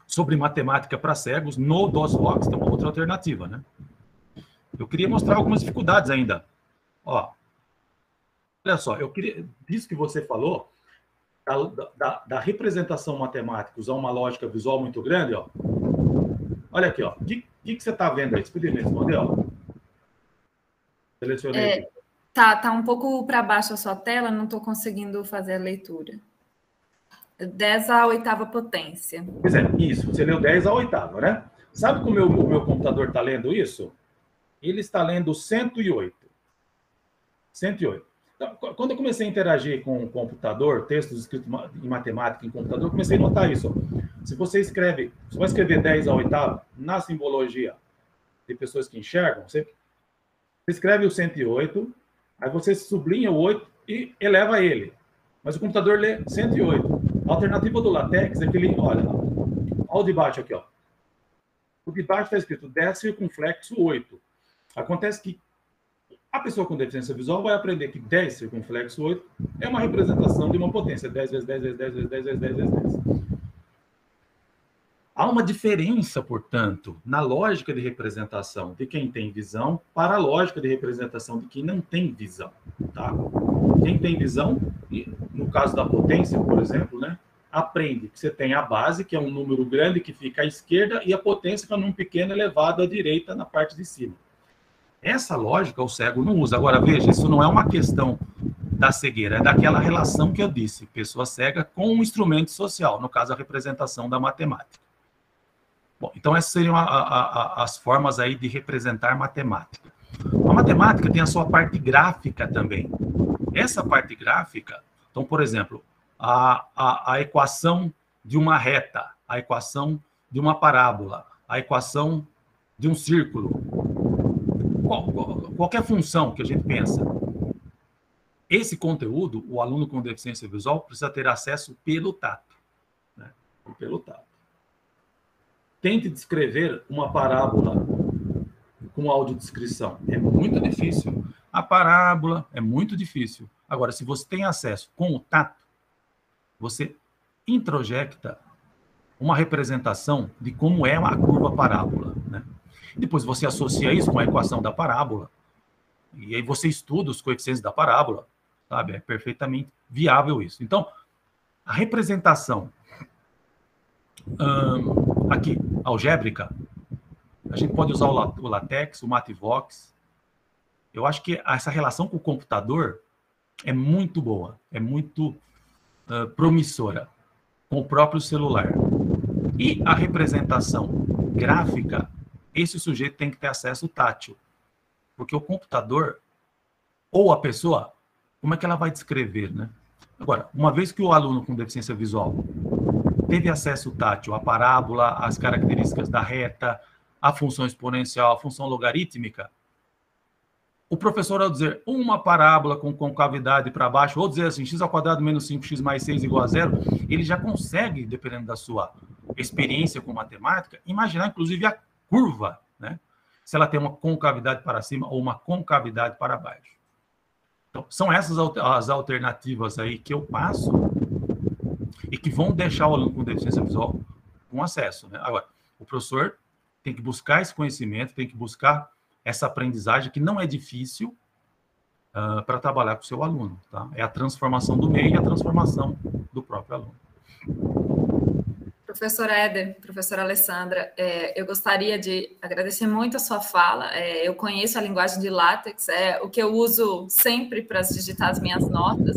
sobre matemática para cegos. No DOSVox tem uma outra alternativa, né? Eu queria mostrar algumas dificuldades ainda. Ó, olha só, disso que você falou, da representação matemática, usar uma lógica visual muito grande, ó. Olha aqui, ó. O que você está vendo aí? Você podia me responder, ó. Selecionei aqui. Tá um pouco para baixo a sua tela, não estou conseguindo fazer a leitura. 10 à 8ª potência. Pois é, isso. Você leu 10 à 8ª, né? Sabe como o meu computador está lendo isso? Ele está lendo 108. 108. Então, quando eu comecei a interagir com o computador, textos escritos em matemática em computador, eu comecei a notar isso. Ó. Se você vai escrever 10 à 8ª, na simbologia de pessoas que enxergam, você escreve o 108, aí você sublinha o 8 e eleva ele. Mas o computador lê 108. A alternativa do LaTeX é que ele, olha o de baixo aqui, ó. O de baixo está escrito 10 circunflexo 8. Acontece que a pessoa com deficiência visual vai aprender que 10 circunflexo 8 é uma representação de uma potência. 10 vezes 10 vezes 10 vezes 10 vezes 10 vezes 10. Há uma diferença, portanto, na lógica de representação de quem tem visão para a lógica de representação de quem não tem visão. Tá? Quem tem visão, no caso da potência, por exemplo, né, aprende que você tem a base, que é um número grande que fica à esquerda, e a potência, que é um número pequeno elevado à direita na parte de cima. Essa lógica o cego não usa. Agora, veja, isso não é uma questão da cegueira, é daquela relação que eu disse, pessoa cega com um instrumento social, no caso, a representação da matemática. Bom, então essas seriam as formas aí de representar matemática. A matemática tem a sua parte gráfica também. Essa parte gráfica, então, por exemplo, a equação de uma reta, a equação de uma parábola, a equação de um círculo, qualquer função que a gente pensa, esse conteúdo, o aluno com deficiência visual precisa ter acesso pelo tato. Né? Pelo tato. Tente descrever uma parábola com audiodescrição. É muito difícil. A parábola é muito difícil. Agora, se você tem acesso com o tato, você introjecta uma representação de como é a curva parábola, né? Depois você associa isso com a equação da parábola, e aí você estuda os coeficientes da parábola, sabe? É perfeitamente viável isso. Então, a representação aqui, algébrica, a gente pode usar o LaTeX, o Mativox. Eu acho que essa relação com o computador é muito boa, é muito promissora, com o próprio celular. E a representação gráfica, esse sujeito tem que ter acesso tátil, porque o computador, ou a pessoa, como é que ela vai descrever, né? Agora, uma vez que o aluno com deficiência visual teve acesso tátil à parábola, às características da reta, à função exponencial, à função logarítmica, o professor, ao dizer uma parábola com concavidade para baixo, ou dizer assim, x² menos 5x mais 6 igual a 0, ele já consegue, dependendo da sua experiência com matemática, imaginar, inclusive, a curva, né? Se ela tem uma concavidade para cima ou uma concavidade para baixo. Então, são essas as alternativas aí que eu passo e que vão deixar o aluno com deficiência visual com acesso, né? Agora, o professor tem que buscar esse conhecimento, tem que buscar essa aprendizagem, que não é difícil para trabalhar com o seu aluno, tá? É a transformação do meio e a transformação do próprio aluno. Professor Éder, professora Alessandra, eu gostaria de agradecer muito a sua fala. Eu conheço a linguagem de LaTeX, é o que eu uso sempre para digitar as minhas notas.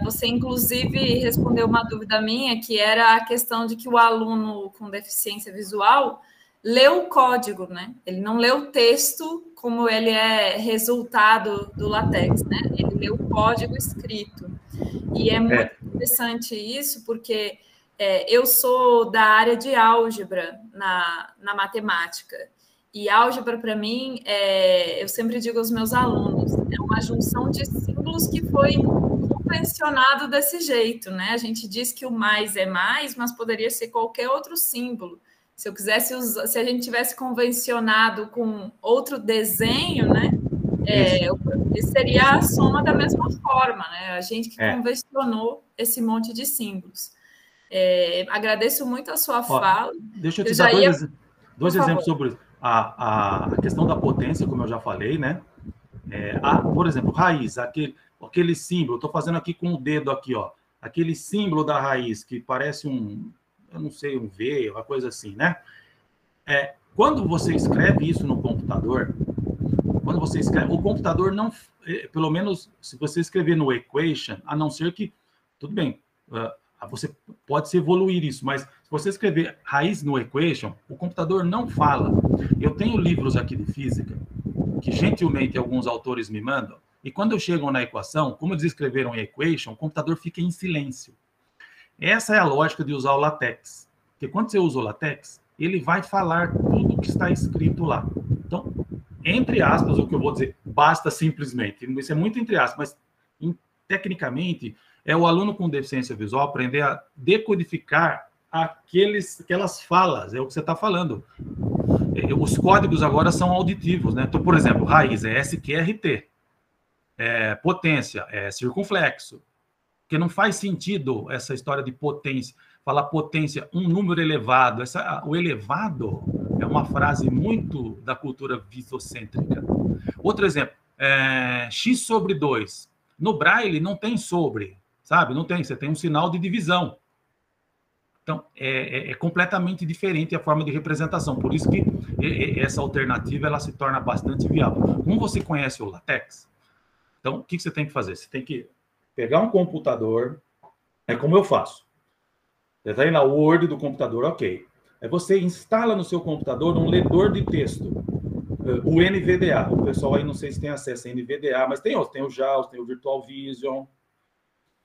Você, inclusive, respondeu uma dúvida minha, que era a questão de que o aluno com deficiência visual leu o código, né? Ele não leu o texto como ele é resultado do LaTeX, né? Ele leu o código escrito. E é muito interessante isso, porque eu sou da área de álgebra na matemática. E álgebra, para mim, eu sempre digo aos meus alunos, é uma junção de símbolos que foi convencionado desse jeito, né? A gente diz que o mais é mais, mas poderia ser qualquer outro símbolo. Se eu quisesse usar, se a gente tivesse convencionado com outro desenho, né? Seria a soma da mesma forma, né? A gente que convencionou esse monte de símbolos. Agradeço muito a sua fala. Deixa eu te dar dois exemplos sobre isso. A questão da potência, como eu já falei, né? Por exemplo, raiz, aquele símbolo, estou fazendo aqui com o dedo aqui, ó, aquele símbolo da raiz que parece eu não sei, um V, uma coisa assim, né? Quando você escreve isso no computador, o computador não, pelo menos se você escrever no equation, a não ser que, tudo bem, você pode evoluir isso, mas se você escrever raiz no equation, o computador não fala. Eu tenho livros aqui de física, que gentilmente alguns autores me mandam, e quando eu chego na equação, como eles escreveram em equation, o computador fica em silêncio. Essa é a lógica de usar o LaTeX. Porque quando você usa o LaTeX, ele vai falar tudo o que está escrito lá. Então, entre aspas, o que eu vou dizer, basta simplesmente. Isso é muito entre aspas, mas tecnicamente, é o aluno com deficiência visual aprender a decodificar aquelas falas, é o que você está falando. Os códigos agora são auditivos, né? Então, por exemplo, raiz é SQRT, potência é circunflexo. Porque não faz sentido essa história de potência. Falar potência, um número elevado. O elevado é uma frase muito da cultura visocêntrica. Outro exemplo, x sobre 2. No Braille não tem sobre, sabe? Não tem, você tem um sinal de divisão. Então, é completamente diferente a forma de representação. Por isso que essa alternativa ela se torna bastante viável. Como você conhece o LaTeX, então, o que você tem que fazer? Você tem que pegar um computador, como eu faço. Você está aí na Word do computador, ok. Aí você instala no seu computador um leitor de texto, o NVDA. O pessoal aí não sei se tem acesso a NVDA, mas tem outros, tem o JAWS, tem o Virtual Vision.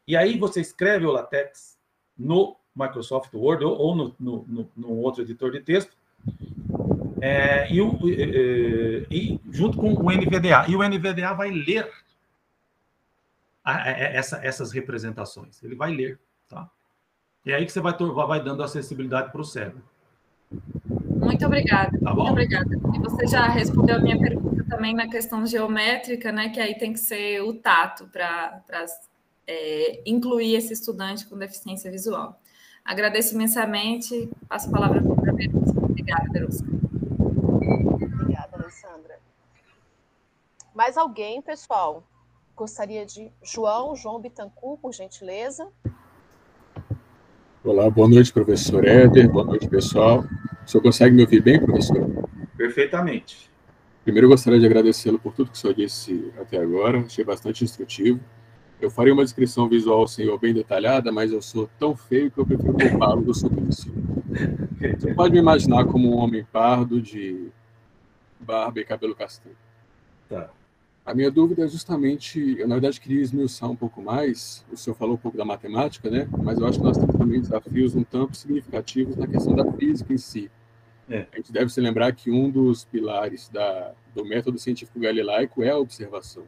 E aí você escreve o LaTeX no Microsoft Word ou no outro editor de texto, e junto com o NVDA. E o NVDA vai ler essas representações. Ele vai ler, tá? E aí que você vai dando acessibilidade para o cérebro. Muito obrigada. Tá bom? Muito obrigada. E você já respondeu a minha pergunta também na questão geométrica, né? Que aí tem que ser o tato para incluir esse estudante com deficiência visual. Agradeço imensamente. Passo a palavra para a Verusca. Obrigada, Verusca. Obrigada, Alessandra. Mais alguém, pessoal? Gostaria de... João Bittencourt, por gentileza. Olá, boa noite, professor Éder. Boa noite, pessoal. O senhor consegue me ouvir bem, professor? Perfeitamente. Primeiro, eu gostaria de agradecê-lo por tudo que o senhor disse até agora. Achei bastante instrutivo. Eu farei uma descrição visual ao senhor bem detalhada, mas eu sou tão feio que eu prefiro poupá-lo do suplício. Você pode me imaginar como um homem pardo de barba e cabelo castanho. Tá. A minha dúvida é justamente, eu na verdade queria esmiuçar um pouco mais, o senhor falou um pouco da matemática, né? Mas eu acho que nós temos também desafios um tanto significativos na questão da física em si. A gente deve se lembrar que um dos pilares do método científico galilaico é a observação.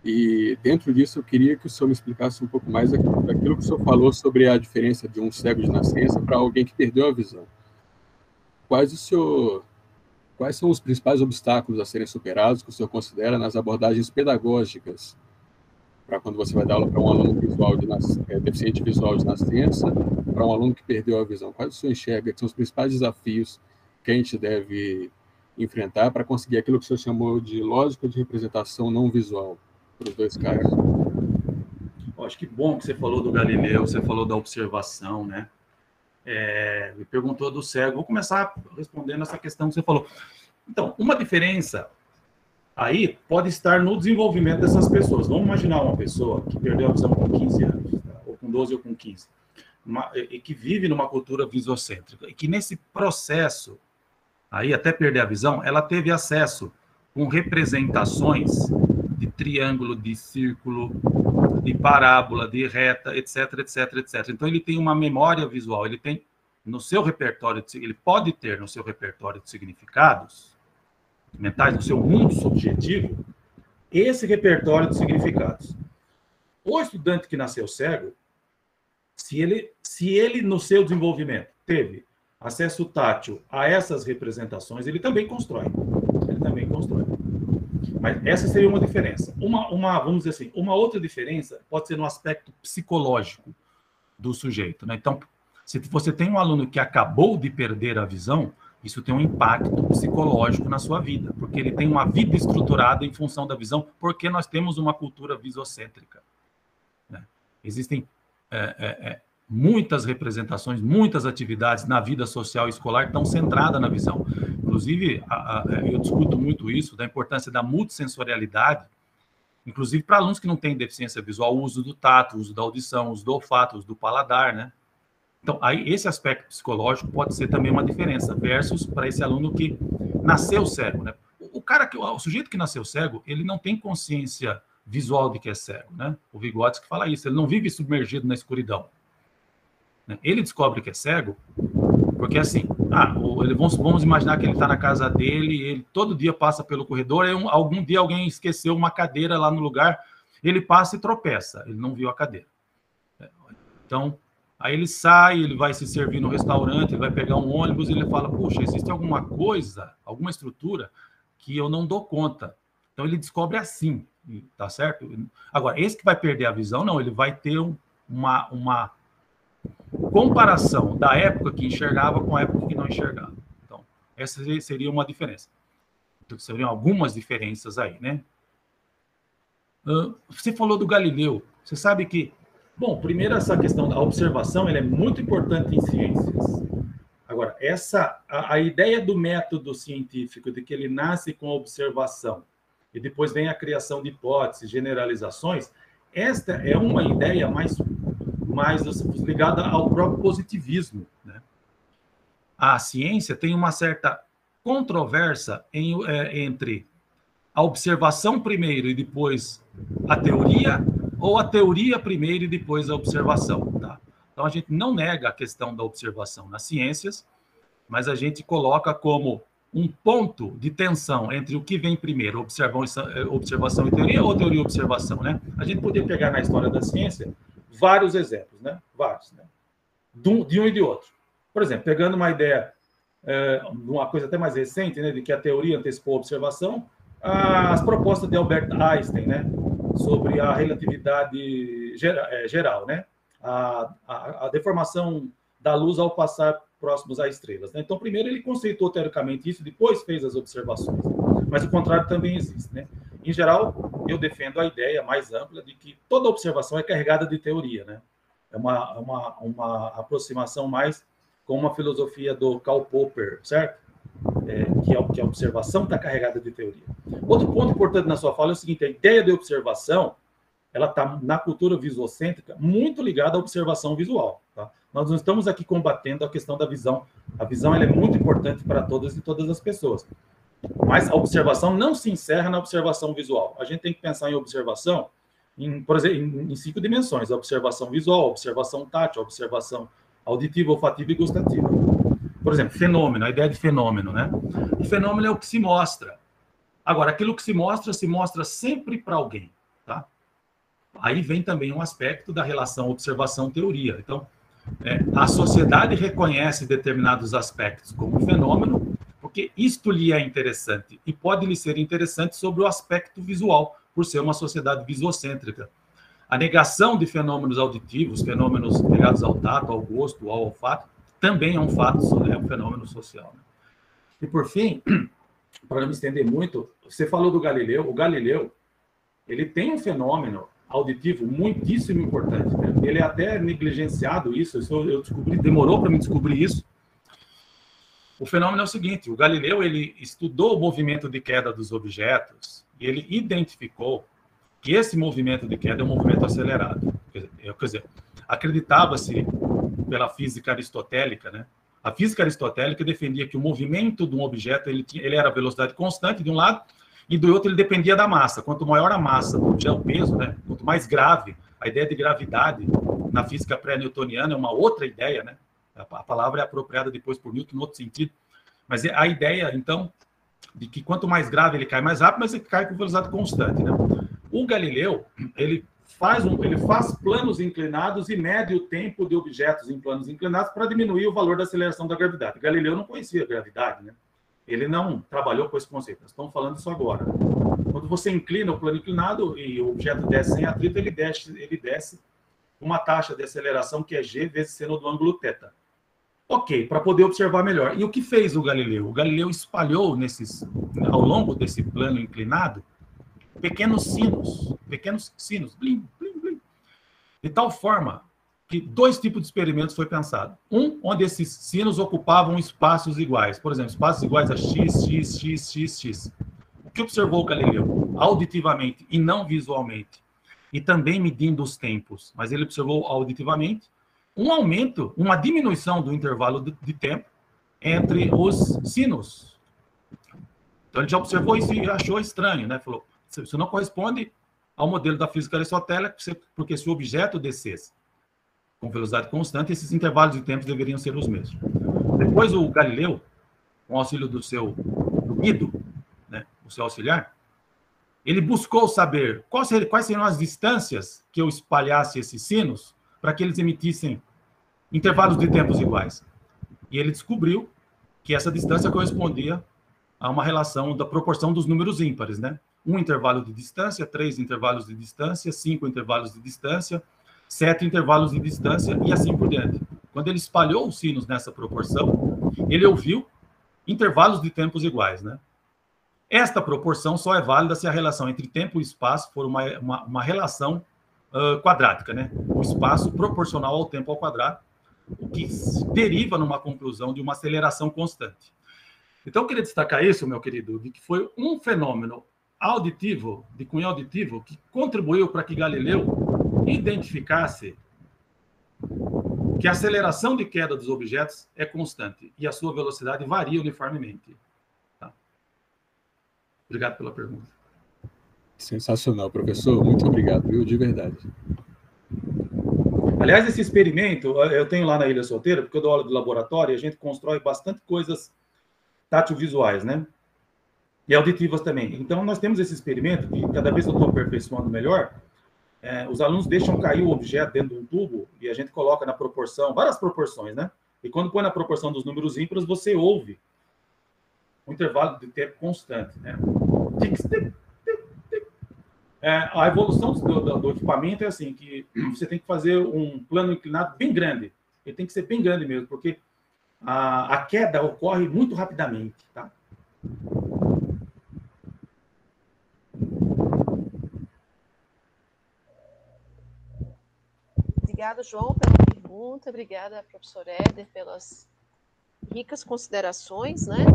E dentro disso eu queria que o senhor me explicasse um pouco mais daquilo que o senhor falou sobre a diferença de um cego de nascença para alguém que perdeu a visão. Quais são os principais obstáculos a serem superados que o senhor considera nas abordagens pedagógicas para quando você vai dar aula para um aluno deficiente visual de nascença, para um aluno que perdeu a visão? Quais o senhor enxerga que são os principais desafios que a gente deve enfrentar para conseguir aquilo que o senhor chamou de lógica de representação não visual para os dois casos? Acho que bom que você falou do Galileu, você falou da observação, né? Me perguntou do cego. Vou começar respondendo essa questão que você falou. Então, uma diferença aí pode estar no desenvolvimento dessas pessoas. Vamos imaginar uma pessoa que perdeu a visão com 15 anos, tá? Ou com 12 ou com 15, e que vive numa cultura visocêntrica, e que nesse processo, aí até perder a visão, ela teve acesso com representações de triângulo, de círculo, de parábola, de reta, etc, etc, etc. Então, ele tem uma memória visual, ele tem no seu repertório, ele pode ter no seu repertório de significados mentais, no seu mundo subjetivo, esse repertório de significados. O estudante que nasceu cego, se ele no seu desenvolvimento teve acesso tátil a essas representações, ele também constrói. Mas essa seria uma diferença. Vamos dizer assim, uma outra diferença pode ser no aspecto psicológico do sujeito, né? Então, se você tem um aluno que acabou de perder a visão, isso tem um impacto psicológico na sua vida, porque ele tem uma vida estruturada em função da visão, porque nós temos uma cultura visocêntrica, né? Existem muitas representações, muitas atividades na vida social e escolar que estão centradas na visão. Inclusive, eu discuto muito isso, da importância da multissensorialidade, inclusive para alunos que não têm deficiência visual, o uso do tato, o uso da audição, o uso do olfato, o uso do paladar, né? Então, aí esse aspecto psicológico pode ser também uma diferença, versus para esse aluno que nasceu cego, né? O sujeito que nasceu cego, ele não tem consciência visual de que é cego, né? O Vygotsky fala isso, ele não vive submergido na escuridão. Ele descobre que é cego porque, assim, vamos imaginar que ele está na casa dele, ele todo dia passa pelo corredor, e algum dia alguém esqueceu uma cadeira lá no lugar, ele passa e tropeça, ele não viu a cadeira. Então, aí ele sai, ele vai se servir no restaurante, ele vai pegar um ônibus, e ele fala, puxa, existe alguma coisa, alguma estrutura que eu não dou conta. Então, ele descobre assim, tá certo? Agora, esse que vai perder a visão, não, ele vai ter uma comparação da época que enxergava com a época que não enxergava. Então, essa seria uma diferença. Então, seriam algumas diferenças aí, né? Você falou do Galileu. Você sabe que... Bom, primeiro essa questão da observação, ela é muito importante em ciências. Agora, a ideia do método científico, de que ele nasce com a observação, e depois vem a criação de hipóteses, generalizações, esta é uma ideia mais ligada ao próprio positivismo, né? A ciência tem uma certa controvérsia entre a observação primeiro e depois a teoria, ou a teoria primeiro e depois a observação, tá? Então, a gente não nega a questão da observação nas ciências, mas a gente coloca como um ponto de tensão entre o que vem primeiro, observação e teoria, ou teoria e observação, né? A gente poderia pegar na história da ciência vários exemplos, né? Vários, né? De um e de outro. Por exemplo, pegando uma ideia, uma coisa até mais recente, né, de que a teoria antecipou a observação, as propostas de Albert Einstein, né, sobre a relatividade geral, né? a deformação da luz ao passar próximos a estrelas, né? Então, primeiro ele conceitou teoricamente isso, depois fez as observações. Mas o contrário também existe, né? Em geral, eu defendo a ideia mais ampla de que toda observação é carregada de teoria, né? É uma aproximação mais com uma filosofia do Karl Popper, certo? Que a observação está carregada de teoria. Outro ponto importante na sua fala é o seguinte: a ideia de observação, ela está na cultura visuocêntrica muito ligada à observação visual, tá? Nós não estamos aqui combatendo a questão da visão. A visão ela é muito importante para todas e todas as pessoas. Mas a observação não se encerra na observação visual. A gente tem que pensar em observação, por exemplo, em 5 dimensões: a observação visual, a observação tátil, a observação auditiva, olfativa e gustativa. Por exemplo, fenômeno, a ideia de fenômeno, né? O fenômeno é o que se mostra. Agora, aquilo que se mostra sempre para alguém, tá? Aí vem também um aspecto da relação observação-teoria. Então, a sociedade reconhece determinados aspectos como fenômeno, porque isto lhe é interessante, e pode lhe ser interessante sobre o aspecto visual, por ser uma sociedade visuocêntrica. A negação de fenômenos auditivos, fenômenos ligados ao tato, ao gosto, ao olfato, também é um fato, é um fenômeno social, né? E por fim, para não me estender muito, você falou do Galileu. O Galileu, ele tem um fenômeno auditivo muitíssimo importante, né? Ele é até negligenciado isso, eu descobri, demorou para me descobrir isso. O fenômeno é o seguinte: o Galileu, ele estudou o movimento de queda dos objetos e ele identificou que esse movimento de queda é um movimento acelerado. Quer dizer, acreditava-se pela física aristotélica, né? A física aristotélica defendia que o movimento de um objeto ele era a velocidade constante de um lado, e do outro ele dependia da massa. Quanto maior a massa, já é o peso, né? Quanto mais grave, a ideia de gravidade na física pré-newtoniana é uma outra ideia, né? A palavra é apropriada depois por Newton, em outro sentido. Mas a ideia, então, de que quanto mais grave ele cai mais rápido, mas ele cai com velocidade constante, né? O Galileu, ele faz planos inclinados e mede o tempo de objetos em planos inclinados para diminuir o valor da aceleração da gravidade. Galileu não conhecia a gravidade, né? Ele não trabalhou com esse conceito. Nós estamos falando isso agora. Quando você inclina o plano inclinado e o objeto desce sem atrito, ele desce uma taxa de aceleração que é g vezes seno do ângulo θ. Ok, para poder observar melhor. E o que fez o Galileu? O Galileu espalhou ao longo desse plano inclinado pequenos sinos, blim, blim, blim, de tal forma que 2 tipos de experimentos foi pensado. Um, onde esses sinos ocupavam espaços iguais, por exemplo, espaços iguais a x, x, x, x, x. O que observou o Galileu? Auditivamente e não visualmente, e também medindo os tempos, mas ele observou auditivamente um aumento, uma diminuição do intervalo de tempo entre os sinos. Então ele já observou isso e achou estranho, né? Falou: isso não corresponde ao modelo da física aristotélica, porque se o objeto descesse com velocidade constante, esses intervalos de tempo deveriam ser os mesmos. Depois o Galileu, com o auxílio do Guido, né, o seu auxiliar, ele buscou saber quais seriam as distâncias que eu espalhasse esses sinos para que eles emitissem intervalos de tempos iguais. E ele descobriu que essa distância correspondia a uma relação da proporção dos números ímpares, né? 1 intervalo de distância, 3 intervalos de distância, 5 intervalos de distância, 7 intervalos de distância e assim por diante. Quando ele espalhou os sinos nessa proporção, ele ouviu intervalos de tempos iguais, né? Esta proporção só é válida se a relação entre tempo e espaço for uma relação quadrática, né? O espaço proporcional ao tempo ao quadrado, o que deriva numa conclusão de uma aceleração constante. Então, eu queria destacar isso, meu querido, de que foi um fenômeno auditivo, de cunho auditivo, que contribuiu para que Galileu identificasse que a aceleração de queda dos objetos é constante e a sua velocidade varia uniformemente. Tá? Obrigado pela pergunta. Sensacional, professor. Muito obrigado, viu? De verdade. Aliás, esse experimento, eu tenho lá na Ilha Solteira, porque eu dou aula de laboratório e a gente constrói bastante coisas tátil-visuais, né? E auditivas também. Então, nós temos esse experimento, que cada vez eu estou aperfeiçoando melhor, os alunos deixam cair o objeto dentro de um tubo e a gente coloca na proporção, várias proporções, né? E quando põe na proporção dos números ímpares, você ouve um intervalo de tempo constante, né? A evolução do equipamento é assim, que você tem que fazer um plano inclinado bem grande. Ele tem que ser bem grande mesmo, porque a queda ocorre muito rapidamente, tá? Obrigada, João, pela pergunta. Obrigada, professor Éder, pelas ricas considerações, né?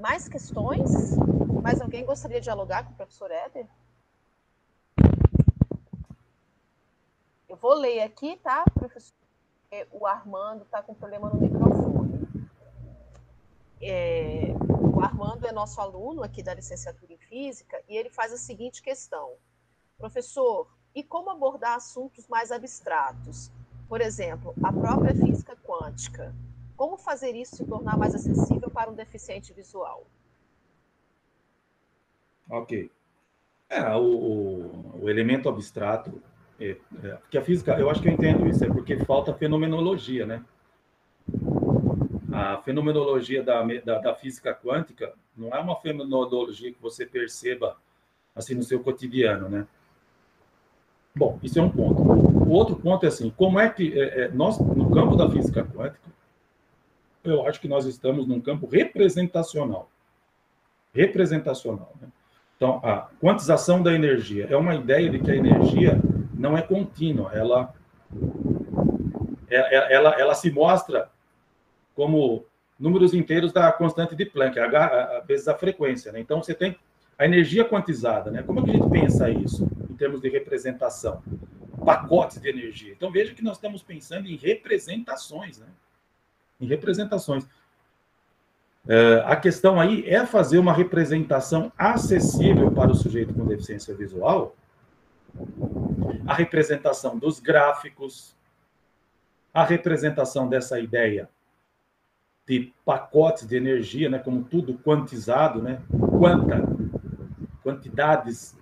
Mais questões? Mais alguém gostaria de dialogar com o professor Éder? Eu vou ler aqui, tá, professor? O Armando está com problema no microfone. O Armando é nosso aluno aqui da licenciatura em Física e ele faz a seguinte questão. Professor, e como abordar assuntos mais abstratos? Por exemplo, a própria física quântica. Como fazer isso se tornar mais acessível para um deficiente visual? Ok. O elemento abstrato, porque a física, eu acho que eu entendo isso, é porque falta fenomenologia, né? A fenomenologia da física quântica não é uma fenomenologia que você perceba assim no seu cotidiano, né? Bom, isso é um ponto. O outro ponto é assim, como é que nós, no campo da física quântica, eu acho que nós estamos num campo representacional. Representacional, né? Então, a quantização da energia é uma ideia de que a energia não é contínua, ela se mostra como números inteiros da constante de Planck, vezes a frequência, né? Então, você tem a energia quantizada, né? Como é que a gente pensa isso em termos de representação? Pacotes de energia. Então, veja que nós estamos pensando em representações, né? Em representações. A questão aí é fazer uma representação acessível para o sujeito com deficiência visual, a representação dos gráficos, a representação dessa ideia de pacotes de energia, né, como tudo quantizado, né, quantidades.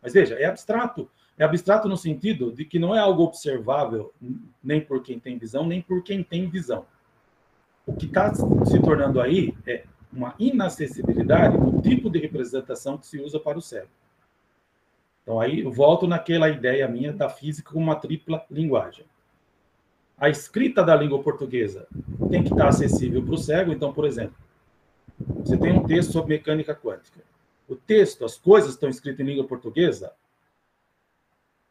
Mas veja, é abstrato no sentido de que não é algo observável nem por quem tem visão, nem por quem tem visão. O que está se tornando aí é uma inacessibilidade no tipo de representação que se usa para o cérebro. Então, aí eu volto naquela ideia minha da física como uma tripla linguagem. A escrita da língua portuguesa tem que estar acessível para o cego. Então, por exemplo, você tem um texto sobre mecânica quântica. O texto, as coisas que estão escritas em língua portuguesa,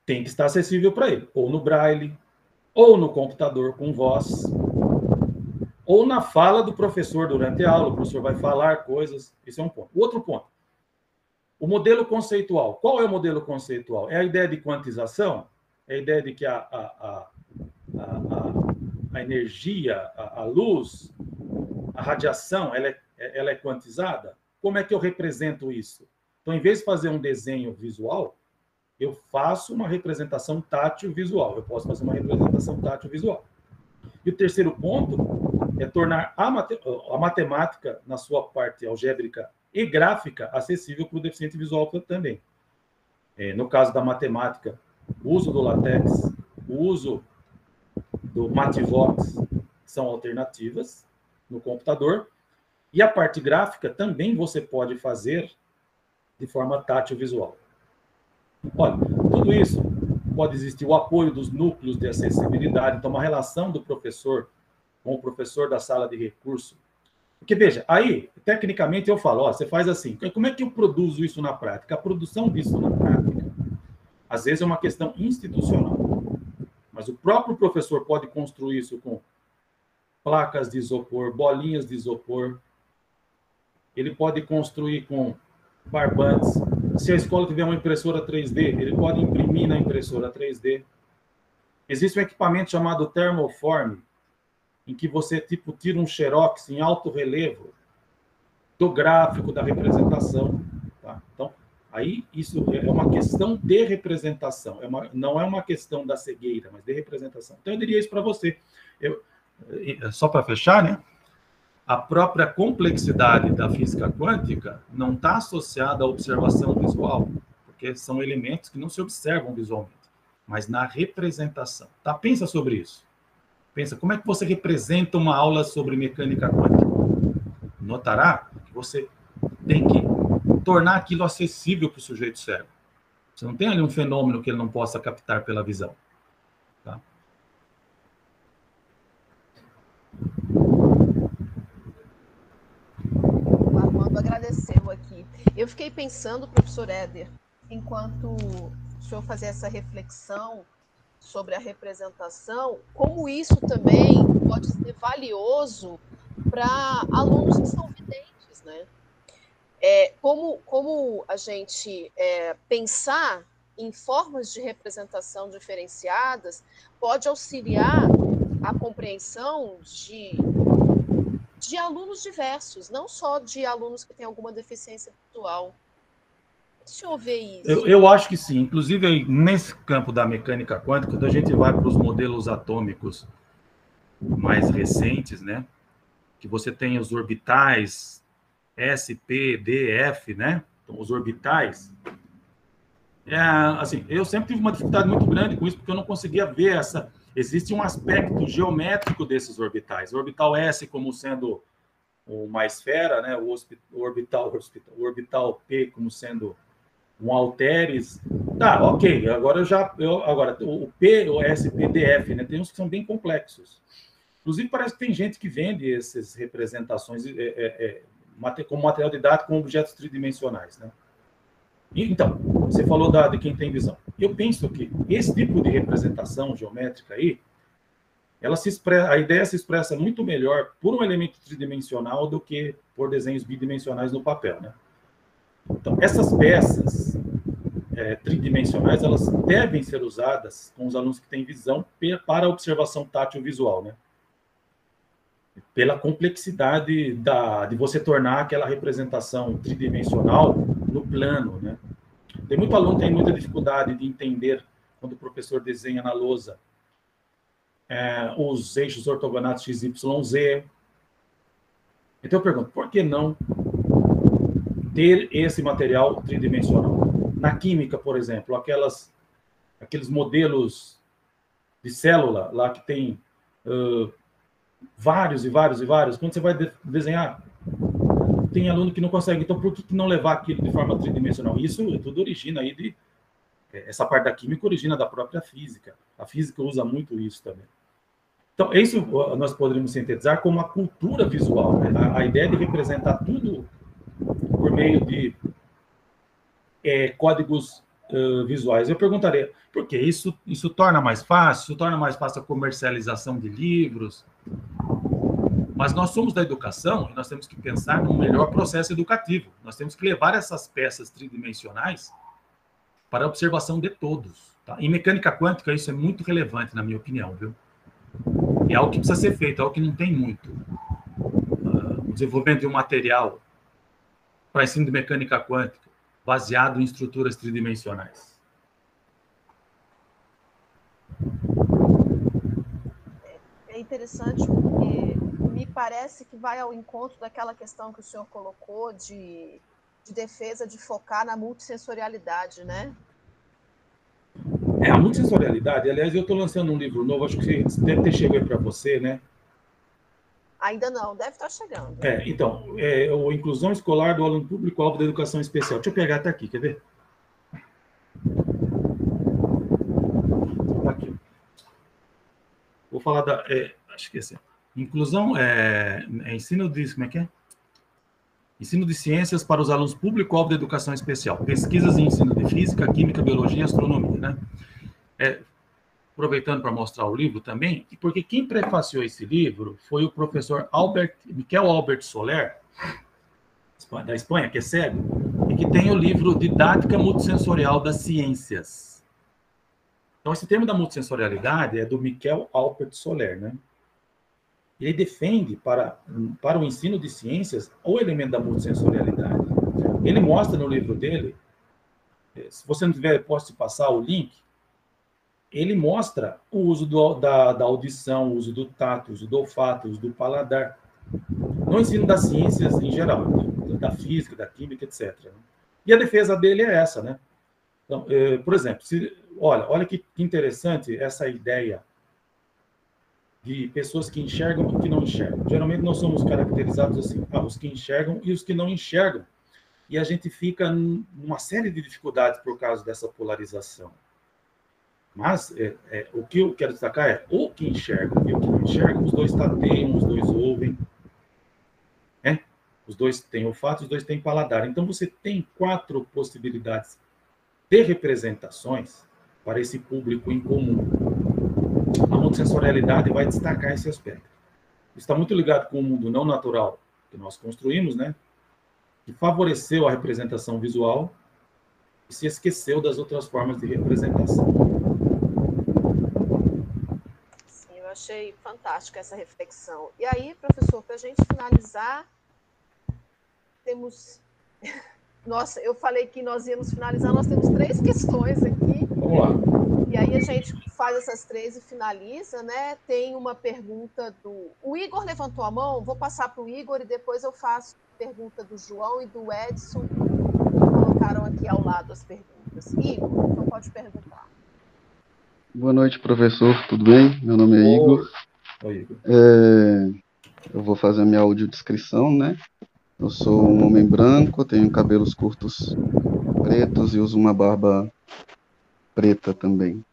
tem que estar acessível para ele. Ou no braille, ou no computador com voz, ou na fala do professor durante a aula. O professor vai falar coisas. Isso é um ponto. O outro ponto. O modelo conceitual. Qual é o modelo conceitual? É a ideia de quantização? É a ideia de que a energia, a luz, a radiação, ela é quantizada? Como é que eu represento isso? Então, em vez de fazer um desenho visual, eu faço uma representação tátil visual. Eu posso fazer uma representação tátil visual. E o terceiro ponto é tornar a matemática, na sua parte algébrica e gráfica, acessível para o deficiente visual também. No caso da matemática, o uso do LaTeX, o uso do Mativox são alternativas no computador. E a parte gráfica também você pode fazer de forma tátil visual. Olha, tudo isso pode existir o apoio dos núcleos de acessibilidade, então uma relação do professor com o professor da sala de recurso. Porque, veja, aí, tecnicamente eu falo, ó, você faz assim, como é que eu produzo isso na prática? A produção disso na prática, às vezes é uma questão institucional, mas o próprio professor pode construir isso com placas de isopor, bolinhas de isopor, ele pode construir com barbantes. Se a escola tiver uma impressora 3D, ele pode imprimir na impressora 3D. Existe um equipamento chamado Thermoform, em que você tira um xerox em alto relevo do gráfico da representação. Tá? Então, aí isso é uma questão de representação. Não é uma questão da cegueira, mas de representação. Então, eu diria isso para você. Só para fechar, né? A própria complexidade da física quântica não está associada à observação visual, porque são elementos que não se observam visualmente, mas na representação. Tá? Pensa sobre isso. Pensa, como é que você representa uma aula sobre mecânica quântica? Notará que você tem que tornar aquilo acessível para o sujeito cego. Você não tem ali um fenômeno que ele não possa captar pela visão. Tá? O Armando agradeceu aqui. Eu fiquei pensando, professor Éder, enquanto o senhor fazia essa reflexão sobre a representação, como isso também pode ser valioso para alunos que são videntes, né? Como a gente pensar em formas de representação diferenciadas pode auxiliar a compreensão de alunos diversos, não só de alunos que têm alguma deficiência visual. O senhor vê isso? Eu acho que sim. Inclusive, nesse campo da mecânica quântica, quando a gente vai para os modelos atômicos mais recentes, né? Que você tem os orbitais S, P, D, F, né? Então, os orbitais. Assim, eu sempre tive uma dificuldade muito grande com isso, porque eu não conseguia ver essa... Existe um aspecto geométrico desses orbitais. O orbital S como sendo uma esfera, né? O orbital P como sendo um halteres. Tá, ok. Agora agora o P, o S, P, D, F, né? Tem uns que são bem complexos. Inclusive, parece que tem gente que vende essas representações como material didático com objetos tridimensionais, né? Então, você falou de quem tem visão. Eu penso que esse tipo de representação geométrica aí, a ideia se expressa muito melhor por um elemento tridimensional do que por desenhos bidimensionais no papel, né? Então, essas peças tridimensionais, elas devem ser usadas com os alunos que têm visão para observação tátil visual, né? Pela complexidade de você tornar aquela representação tridimensional no plano, né? Tem muito aluno que tem muita dificuldade de entender quando o professor desenha na lousa os eixos ortogonatos x, y, z. Então eu pergunto, por que não ter esse material tridimensional? Na química, por exemplo, aqueles modelos de célula lá que tem vários e vários e vários, quando você vai desenhar, tem aluno que não consegue. Então, por que não levar aquilo de forma tridimensional? Isso tudo origina aí essa parte da química origina da própria física. A física usa muito isso também. Então, isso nós poderíamos sintetizar como a cultura visual, né? A ideia de representar tudo por meio de códigos visuais. Eu perguntaria, por que isso torna mais fácil? Isso torna mais fácil a comercialização de livros? Mas nós somos da educação e nós temos que pensar num melhor processo educativo. Nós temos que levar essas peças tridimensionais para a observação de todos. Tá? Em mecânica quântica, isso é muito relevante, na minha opinião, viu? É algo que precisa ser feito, é algo que não tem muito. O desenvolvimento de um material para ensino de mecânica quântica baseado em estruturas tridimensionais. É interessante porque me parece que vai ao encontro daquela questão que o senhor colocou de defesa de focar na multissensorialidade, né? A multissensorialidade, aliás, eu estou lançando um livro novo, acho que deve ter chegado para você, né? Ainda não, deve estar chegando. Então, a inclusão escolar do aluno público-alvo da educação especial. Deixa eu pegar até aqui, quer ver? Tá aqui. Vou falar acho que é assim. Inclusão ensino de... Como é que é? Ensino de ciências para os alunos público-alvo da educação especial. Pesquisas em ensino de física, química, biologia e astronomia, né? Aproveitando para mostrar o livro também, porque quem prefaciou esse livro foi o professor Miquel Albert Soler, da Espanha, que é cego, e que tem o livro Didática Multissensorial das Ciências. Então, esse termo da multissensorialidade é do Miquel Albert Soler, né? Ele defende para o ensino de ciências o elemento da multissensorialidade. Ele mostra no livro dele, se você não tiver, posso te passar o link, ele mostra o uso da audição, o uso do tato, o uso do olfato, o uso do paladar, no ensino das ciências em geral, da física, da química, etc. E a defesa dele é essa, né? Então, por exemplo, olha que interessante essa ideia de pessoas que enxergam e que não enxergam. Geralmente nós somos caracterizados assim, os que enxergam e os que não enxergam. e a gente fica numa série de dificuldades por causa dessa polarização. Mas o que eu quero destacar é o que enxerga e o que não enxerga, os dois tateiam, os dois ouvem, né? Os dois têm olfato, os dois têm paladar. Então, você tem 4 possibilidades de representações para esse público em comum. A multissensorialidade vai destacar esse aspecto. Está muito ligado com o mundo não natural que nós construímos, né? Que favoreceu a representação visual e se esqueceu das outras formas de representação. Sim, eu achei fantástica essa reflexão. E aí, professor, para a gente finalizar, temos... Nossa, eu falei que nós íamos finalizar, nós temos 3 questões aqui. Vamos lá. E aí a gente faz essas 3 e finaliza, né? Tem uma pergunta do... O Igor levantou a mão, vou passar para o Igor e depois eu faço a pergunta do João e do Edson, que colocaram aqui ao lado as perguntas. Igor, então pode perguntar. Boa noite, professor, tudo bem? Meu nome é Igor. Oi, Igor. Eu vou fazer a minha audiodescrição, né? Eu sou um homem branco, tenho cabelos curtos pretos e uso uma barba preta também.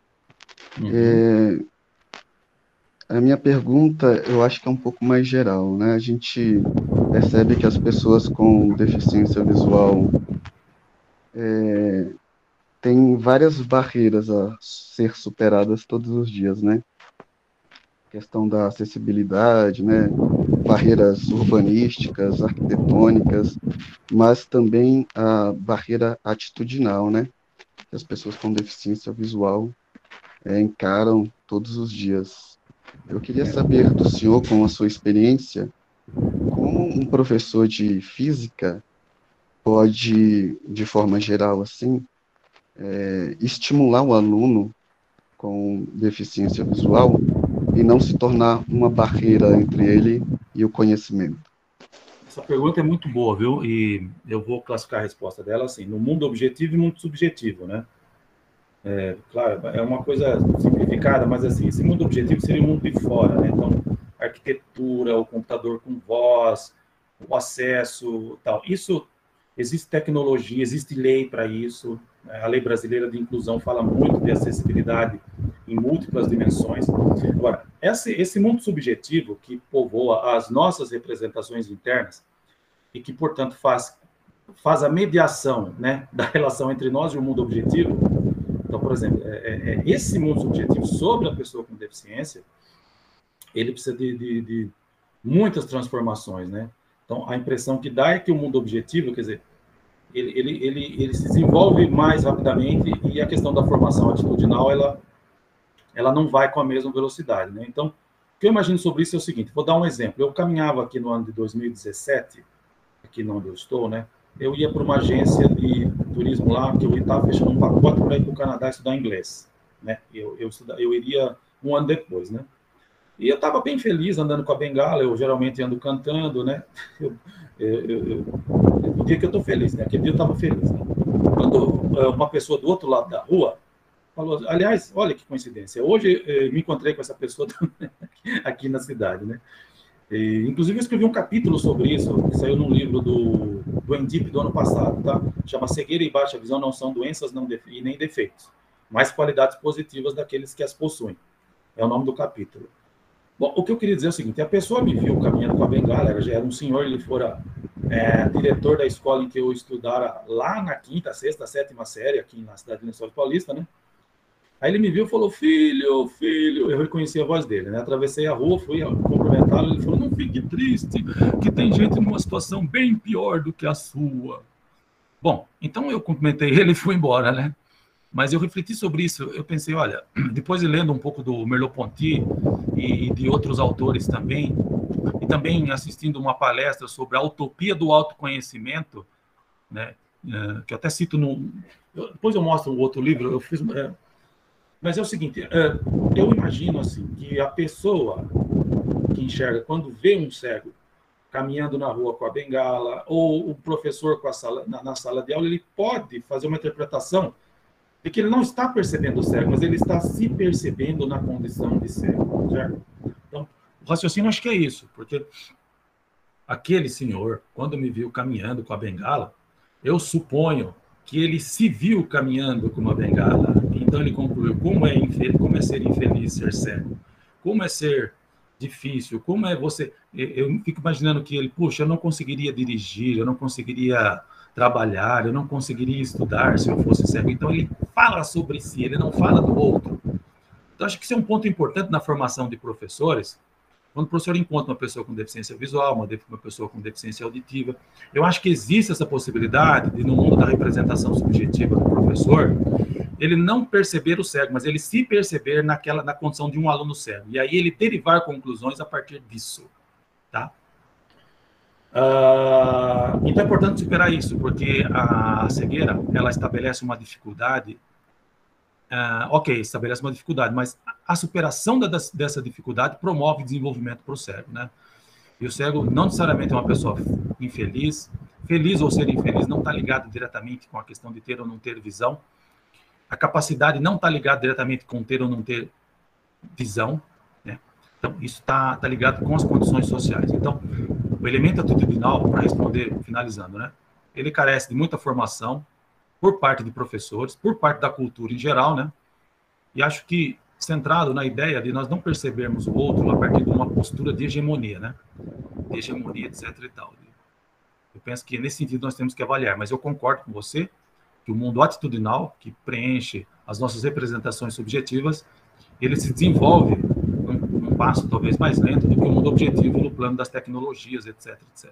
A minha pergunta, eu acho que é um pouco mais geral, né? A gente percebe que as pessoas com deficiência visual têm várias barreiras a ser superadas todos os dias, né? Questão da acessibilidade, né? Barreiras urbanísticas, arquitetônicas, mas também a barreira atitudinal, né? Que as pessoas com deficiência visual encaram todos os dias. Eu queria saber do senhor, com a sua experiência, como um professor de física pode, de forma geral, assim, estimular o aluno com deficiência visual e não se tornar uma barreira entre ele e o conhecimento. Essa pergunta é muito boa, viu? E eu vou classificar a resposta dela assim, no mundo objetivo e mundo subjetivo, né? Claro, é uma coisa simplificada, mas assim, esse mundo objetivo seria o mundo de fora, né? Então, a arquitetura, o computador com voz, o acesso, tal. Isso, existe tecnologia, existe lei para isso. A lei brasileira de inclusão fala muito de acessibilidade em múltiplas dimensões. Agora, esse mundo subjetivo que povoa as nossas representações internas e que, portanto, faz a mediação, né, da relação entre nós e o mundo objetivo. Então, por exemplo, esse mundo subjetivo sobre a pessoa com deficiência, ele precisa de muitas transformações, né? Então, a impressão que dá é que o mundo objetivo, quer dizer, ele se desenvolve mais rapidamente e a questão da formação atitudinal, ela não vai com a mesma velocidade, né? Então, o que eu imagino sobre isso é o seguinte, vou dar um exemplo. Eu caminhava aqui no ano de 2017, aqui onde eu estou, né? Eu ia para uma agência de turismo lá, que eu estava fechando um pacote para ir para o Canadá estudar inglês, né? Eu iria um ano depois, né? E eu estava bem feliz andando com a bengala, eu geralmente ando cantando, né? O dia que eu estou feliz, né? Aquele dia eu estava feliz, né? Quando uma pessoa do outro lado da rua falou, aliás, olha que coincidência, hoje me encontrei com essa pessoa aqui na cidade, né? Inclusive, eu escrevi um capítulo sobre isso, que saiu num livro do Endip do ano passado, tá? Chama Cegueira e Baixa Visão não são doenças e nem defeitos, mas qualidades positivas daqueles que as possuem. É o nome do capítulo. Bom, o que eu queria dizer é o seguinte, a pessoa me viu caminhando com a bengala, já era um senhor, ele fora diretor da escola em que eu estudara lá na 5ª, 6ª, 7ª série, aqui na cidade de Lençóis Paulista, né? Aí ele me viu e falou, filho, eu reconheci a voz dele, né? Atravessei a rua, fui cumprimentá-lo, ele falou, não fique triste, que tem gente numa situação bem pior do que a sua. Bom, então eu cumprimentei ele e fui embora, né? Mas eu refleti sobre isso, eu pensei, olha, depois de lendo um pouco do Merleau-Ponty e de outros autores também, e também assistindo uma palestra sobre a utopia do autoconhecimento, né? Que eu até cito depois eu mostro um outro livro, eu fiz... Mas é o seguinte, eu imagino assim, que a pessoa que enxerga, quando vê um cego caminhando na rua com a bengala, ou o professor na sala de aula, ele pode fazer uma interpretação de que ele não está percebendo o cego, mas ele está se percebendo na condição de cego, certo? Então, o raciocínio acho que é isso, porque aquele senhor, quando me viu caminhando com a bengala, eu suponho que ele se viu caminhando com uma bengala. Então ele concluiu como é ser infeliz, ser cego. Como é ser difícil, como é você... Eu fico imaginando que ele, puxa, eu não conseguiria dirigir, eu não conseguiria trabalhar, eu não conseguiria estudar se eu fosse cego. Então ele fala sobre si, ele não fala do outro. Então acho que isso é um ponto importante na formação de professores. Quando o professor encontra uma pessoa com deficiência visual, uma pessoa com deficiência auditiva, eu acho que existe essa possibilidade de, no mundo da representação subjetiva do professor, ele não perceber o cego, mas ele se perceber na condição de um aluno cego. E aí ele derivar conclusões a partir disso. Tá? Então é importante superar isso, porque a cegueira, ela estabelece uma dificuldade. Ok, estabelece uma dificuldade, mas a superação dessa dificuldade promove desenvolvimento para o cego, né? E o cego não necessariamente é uma pessoa infeliz. Feliz ou ser infeliz não está ligado diretamente com a questão de ter ou não ter visão. A capacidade não está ligada diretamente com ter ou não ter visão, né? Então, isso está ligado com as condições sociais. Então, o elemento atitudinal, para responder, finalizando, né? Ele carece de muita formação, por parte de professores, por parte da cultura em geral, né? E acho que centrado na ideia de nós não percebermos o outro a partir de uma postura de hegemonia, né? De hegemonia, etc. e tal. Eu penso que nesse sentido nós temos que avaliar, mas eu concordo com você que o mundo atitudinal, que preenche as nossas representações subjetivas, ele se desenvolve num passo talvez mais lento do que o mundo objetivo no plano das tecnologias, etc, etc.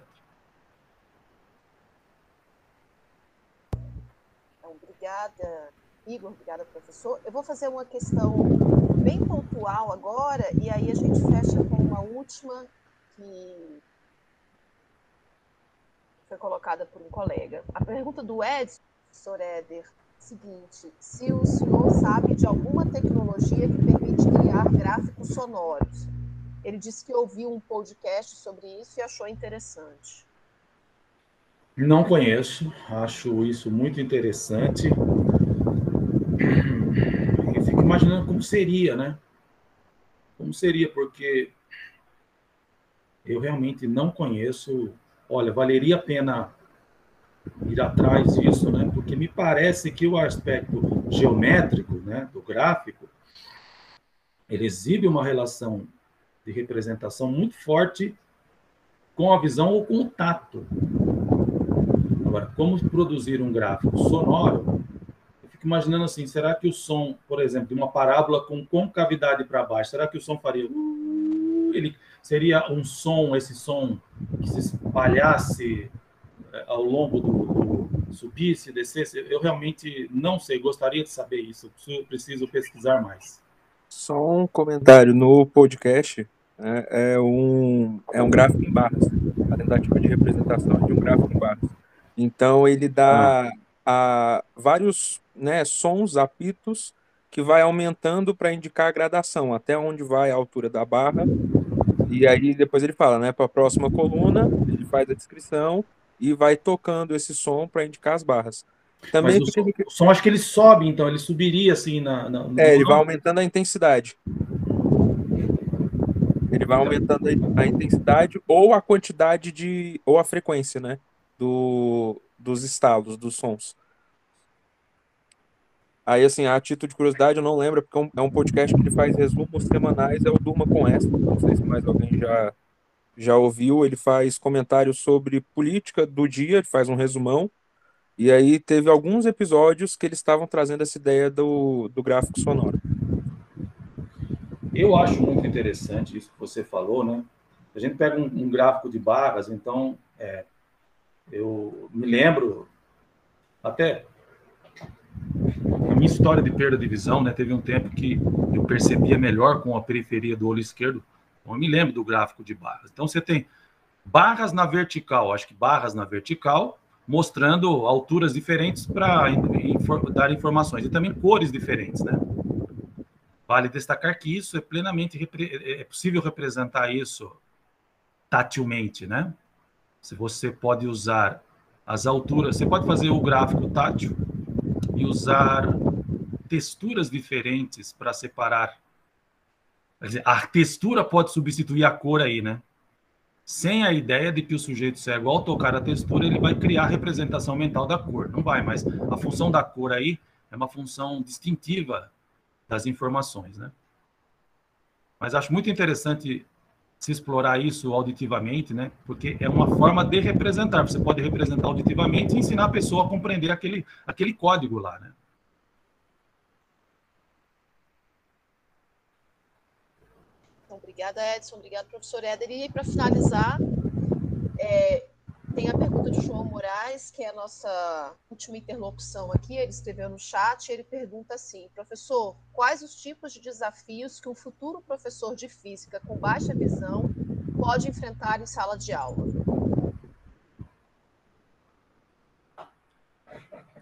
Obrigada, Igor, obrigada, professor. Eu vou fazer uma questão bem pontual agora, e aí a gente fecha com uma última que foi colocada por um colega. A pergunta do Edson, professor Éder, é a seguinte: se o senhor sabe de alguma tecnologia que permite criar gráficos sonoros? Ele disse que ouviu um podcast sobre isso e achou interessante. Não conheço, acho isso muito interessante. Eu fico imaginando como seria, né? Como seria, porque eu realmente não conheço. Olha, valeria a pena ir atrás disso, né? Porque me parece que o aspecto geométrico, né, do gráfico, ele exibe uma relação de representação muito forte com a visão ou com o tato. Agora, como produzir um gráfico sonoro? Eu fico imaginando assim, será que o som, por exemplo, de uma parábola com concavidade para baixo, será que o som faria... Ele seria um som, esse som que se espalhasse ao longo do subisse, descesse? Eu realmente não sei, gostaria de saber isso, preciso pesquisar mais. Só um comentário, no podcast é um gráfico em barras, a tentativa de representação de um gráfico em barras. Então, ele dá vários, né, sons, apitos, que vai aumentando para indicar a gradação, até onde vai a altura da barra. E aí, depois ele fala, né, para a próxima coluna, ele faz a descrição e vai tocando esse som para indicar as barras. Também mas o som, acho que ele sobe, então, ele subiria assim ele vai aumentando a intensidade. Ele vai aumentando a intensidade ou a quantidade ou a frequência, né? Dos estalos, dos sons. Aí, assim, a título de curiosidade, eu não lembro, porque é um podcast que ele faz resumos semanais, é o Durma com Essa. Não sei se mais alguém já ouviu. Ele faz comentários sobre política do dia, ele faz um resumão. E aí teve alguns episódios que eles estavam trazendo essa ideia do gráfico sonoro. Eu acho muito interessante isso que você falou, né? A gente pega um gráfico de barras, então... eu me lembro, até a minha história de perda de visão, né, teve um tempo que eu percebia melhor com a periferia do olho esquerdo. Então, eu me lembro do gráfico de barras. Então, você tem barras na vertical, acho que barras na vertical, mostrando alturas diferentes para dar informações, e também cores diferentes, né? Vale destacar que isso é possível representar isso tatilmente, né? Se você pode usar as alturas, você pode fazer o gráfico tátil e usar texturas diferentes para separar. Quer dizer, a textura pode substituir a cor aí, né? sem a ideia de que o sujeito cego, ao tocar a textura, ele vai criar a representação mental da cor. Não vai, mas a função da cor aí é uma função distintiva das informações, né? Mas acho muito interessante se explorar isso auditivamente, né? Porque é uma forma de representar. Você pode representar auditivamente e ensinar a pessoa a compreender aquele código lá, né? Então, obrigada, Edson. Obrigado, professor Éder. E para finalizar, tem a pergunta de João Moraes, que é a nossa última interlocução aqui. Ele escreveu no chat, ele pergunta assim: professor, quais os tipos de desafios que um futuro professor de física com baixa visão pode enfrentar em sala de aula?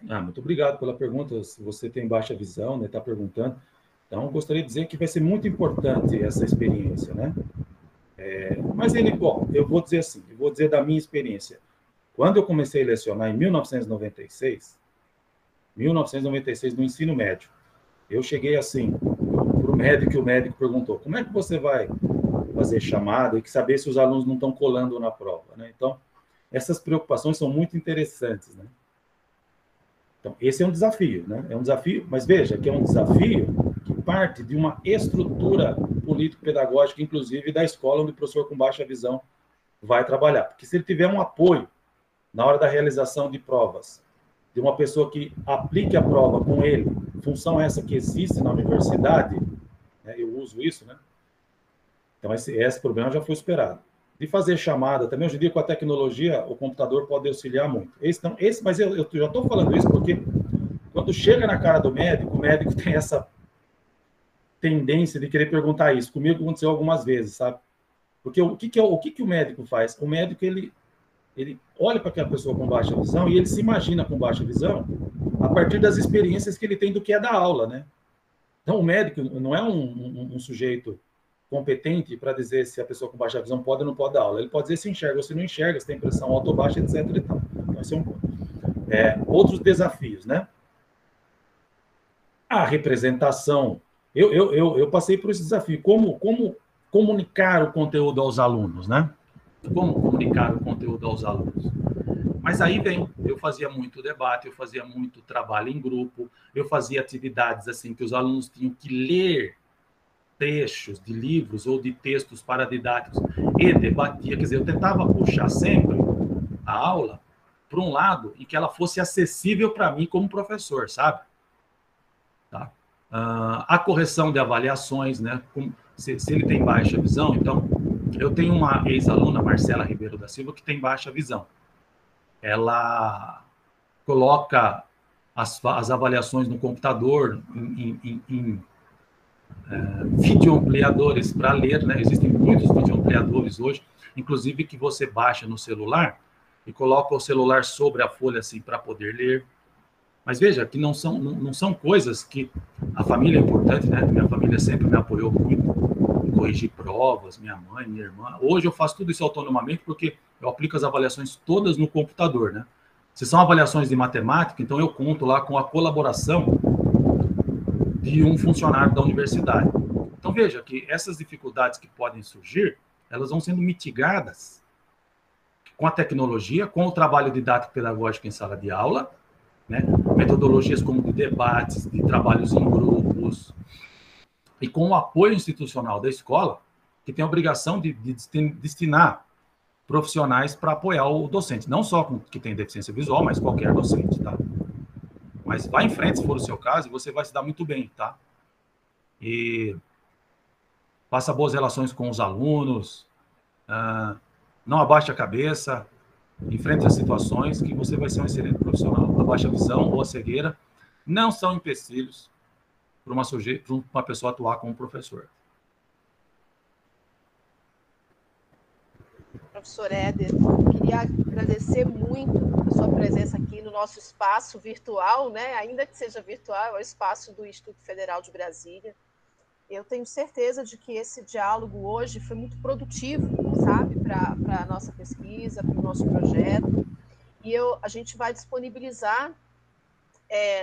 Muito obrigado pela pergunta. Se você tem baixa visão, né, está perguntando. Então, gostaria de dizer que vai ser muito importante essa experiência, né? Mas bom, eu vou dizer assim, eu vou dizer da minha experiência. Quando eu comecei a lecionar em 1996, no ensino médio, eu cheguei assim, para o médico, e o médico perguntou, como é que você vai fazer chamada e saber se os alunos não estão colando na prova, né? Então, essas preocupações são muito interessantes, né? Então, esse é um desafio, né? É um desafio, mas veja que é um desafio que parte de uma estrutura político-pedagógica, inclusive da escola onde o professor com baixa visão vai trabalhar. Porque se ele tiver um apoio na hora da realização de provas, de uma pessoa que aplique a prova com ele, função essa que existe na universidade, né? Eu uso isso, né? Então, esse problema já foi superado. De fazer chamada, também hoje em dia com a tecnologia, o computador pode auxiliar muito. Mas eu já estou falando isso porque quando chega na cara do médico, o médico tem essa tendência de querer perguntar isso. Comigo aconteceu algumas vezes, sabe? Porque o que o médico faz? O médico, ele olha para aquela pessoa com baixa visão e ele se imagina com baixa visão a partir das experiências que ele tem do que é da aula, né? Então, o médico não é um sujeito competente para dizer se a pessoa com baixa visão pode ou não pode dar aula. Ele pode dizer se enxerga ou se não enxerga, se tem pressão alta ou baixa, etc. E tal. Então, esse é um ponto. Outros desafios, né? A representação. Eu passei por esse desafio. Como comunicar o conteúdo aos alunos, né? Como comunicar o conteúdo aos alunos? Mas aí eu fazia muito debate, eu fazia muito trabalho em grupo, eu fazia atividades assim que os alunos tinham que ler trechos de livros ou de textos paradidáticos e debatia, quer dizer, eu tentava puxar sempre a aula para um lado em que ela fosse acessível para mim como professor, sabe? Tá? A correção de avaliações, né? Se ele tem baixa visão, então, eu tenho uma ex-aluna, Marcela Ribeiro da Silva, que tem baixa visão. Ela coloca as avaliações no computador em videoampliadores para ler, né? Existem muitos videoampliadores hoje, inclusive que você baixa no celular e coloca o celular sobre a folha assim para poder ler. Mas veja que não são coisas que a família é importante, né? Minha família sempre me apoiou muito em corrigir provas, minha mãe, minha irmã. Hoje eu faço tudo isso autonomamente porque eu aplico as avaliações todas no computador, né? Se são avaliações de matemática, então eu conto lá com a colaboração de um funcionário da universidade. Então veja que essas dificuldades que podem surgir, elas vão sendo mitigadas com a tecnologia, com o trabalho didático pedagógico em sala de aula, né? Metodologias como de debates, de trabalhos em grupos, e com o apoio institucional da escola, que tem a obrigação de destinar profissionais para apoiar o docente, não só que tem deficiência visual, mas qualquer docente, tá? Mas vá em frente, se for o seu caso, e você vai se dar muito bem, tá? E faça boas relações com os alunos, não abaixe a cabeça, enfrente as situações que você vai ser um excelente profissional. A baixa visão ou a cegueira não são empecilhos para uma pessoa atuar como professor. Professor Éder, queria agradecer muito a sua presença aqui no nosso espaço virtual, né? Ainda que seja virtual, é o espaço do Instituto Federal de Brasília. Eu tenho certeza de que esse diálogo hoje foi muito produtivo, sabe, para a nossa pesquisa, para o nosso projeto. E a gente vai disponibilizar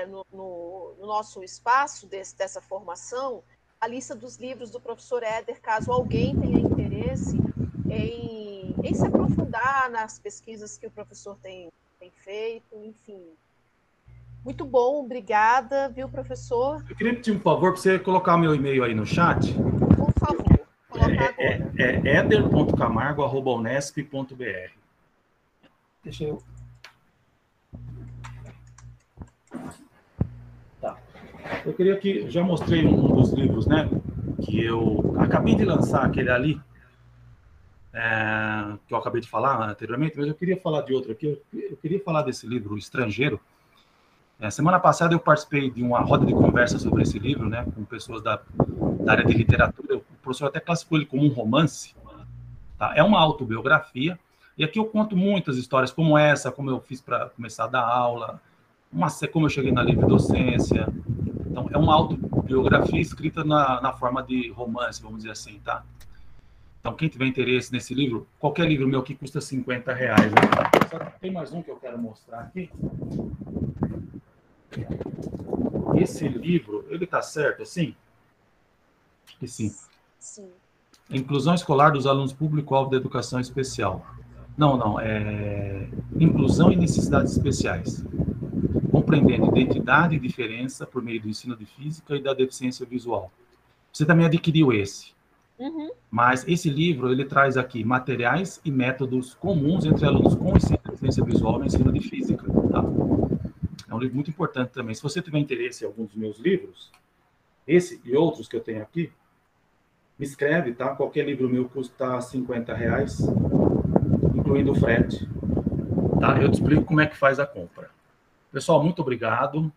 no nosso espaço dessa formação a lista dos livros do professor Éder, caso alguém tenha interesse em em se aprofundar nas pesquisas que o professor tem feito, enfim. Muito bom, obrigada, viu, professor? Eu queria pedir um favor para você colocar meu e-mail aí no chat. Por favor, colocar agora. eder.camargo@unesp.br. Deixa eu... Tá. Eu queria que... Já mostrei um dos livros, né? Que eu acabei de lançar, aquele ali, que eu acabei de falar anteriormente, mas eu queria falar de outro aqui. Eu queria falar desse livro, O Estrangeiro. Semana passada eu participei de uma roda de conversa sobre esse livro, né, com pessoas da área de literatura. O professor até classificou ele como um romance. Tá? É uma autobiografia, e aqui eu conto muitas histórias como essa, como eu fiz para começar a dar aula, como eu cheguei na livre docência. Então, é uma autobiografia escrita na forma de romance, vamos dizer assim, tá? Então, quem tiver interesse nesse livro, qualquer livro meu aqui custa R$50, né? Só tem mais um que eu quero mostrar aqui. Esse livro, ele tá certo assim? E sim. Sim. Inclusão escolar dos alunos público-alvo da educação especial. Não, inclusão e necessidades especiais. Compreendendo identidade e diferença por meio do ensino de física e da deficiência visual. Você também adquiriu esse. Uhum. Mas esse livro, ele traz aqui materiais e métodos comuns entre alunos com deficiência visual no ensino de física. Tá? É um livro muito importante também. Se você tiver interesse em algum dos meus livros, esse e outros que eu tenho aqui, me escreve, tá? Qualquer livro meu custa R$50, incluindo o frete. Tá? Eu te explico como é que faz a compra. Pessoal, muito obrigado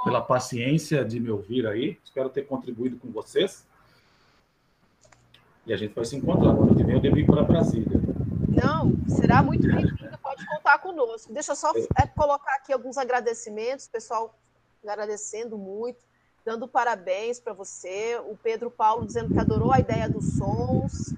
pela paciência de me ouvir aí. Espero ter contribuído com vocês. E a gente vai se encontrar. Ano que vem eu devo ir para Brasília. Não, será muito bem-vindo, pode contar conosco. Deixa eu só colocar aqui alguns agradecimentos, pessoal agradecendo muito, dando parabéns para você. O Pedro Paulo dizendo que adorou a ideia dos sons,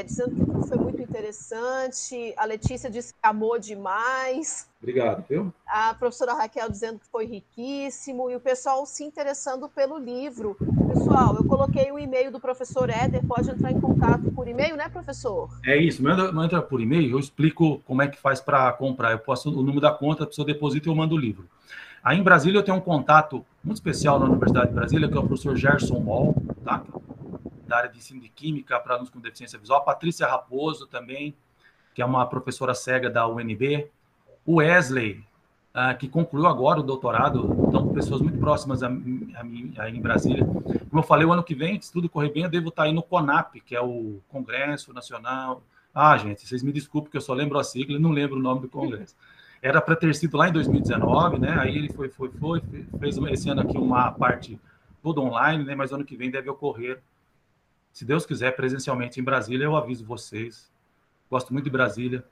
dizendo que tudo foi muito interessante. A Letícia disse que amou demais. Obrigado, viu? A professora Raquel dizendo que foi riquíssimo, e o pessoal se interessando pelo livro. Pessoal, eu coloquei o e-mail do professor Éder, pode entrar em contato por e-mail, né, professor? É isso, manda por e-mail, eu explico como é que faz para comprar. Eu posso o número da conta, a pessoa deposita e eu mando o livro. Aí em Brasília eu tenho um contato muito especial na Universidade de Brasília, que é o professor Gerson Moll, tá? Da área de ensino de química para alunos com deficiência visual. A Patrícia Raposo também, que é uma professora cega da UNB. O Wesley, que concluiu agora o doutorado, então pessoas muito próximas a mim aí em Brasília. Como eu falei, o ano que vem, se tudo correr bem, eu devo estar aí no CONAP, que é o Congresso Nacional... gente, vocês me desculpem, que eu só lembro a sigla e não lembro o nome do congresso. Era para ter sido lá em 2019, né? Aí ele fez esse ano aqui uma parte toda online, né? Mas ano que vem deve ocorrer, se Deus quiser, presencialmente em Brasília. Eu aviso vocês. Gosto muito de Brasília.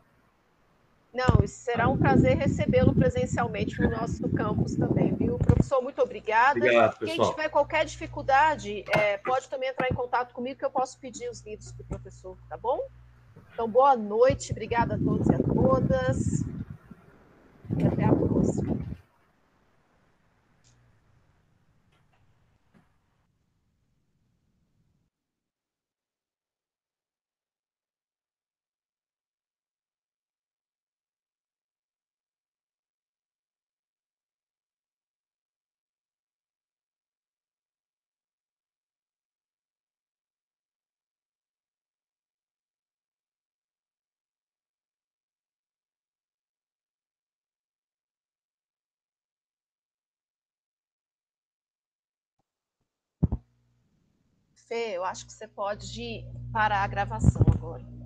Não, será um prazer recebê-lo presencialmente no nosso campus também, viu? Professor, muito obrigada. Obrigado, pessoal. Quem tiver qualquer dificuldade, pode também entrar em contato comigo, que eu posso pedir os livros para o professor, tá bom? Então, boa noite, obrigada a todos e a todas, e até a próxima. Fê, eu acho que você pode parar a gravação agora.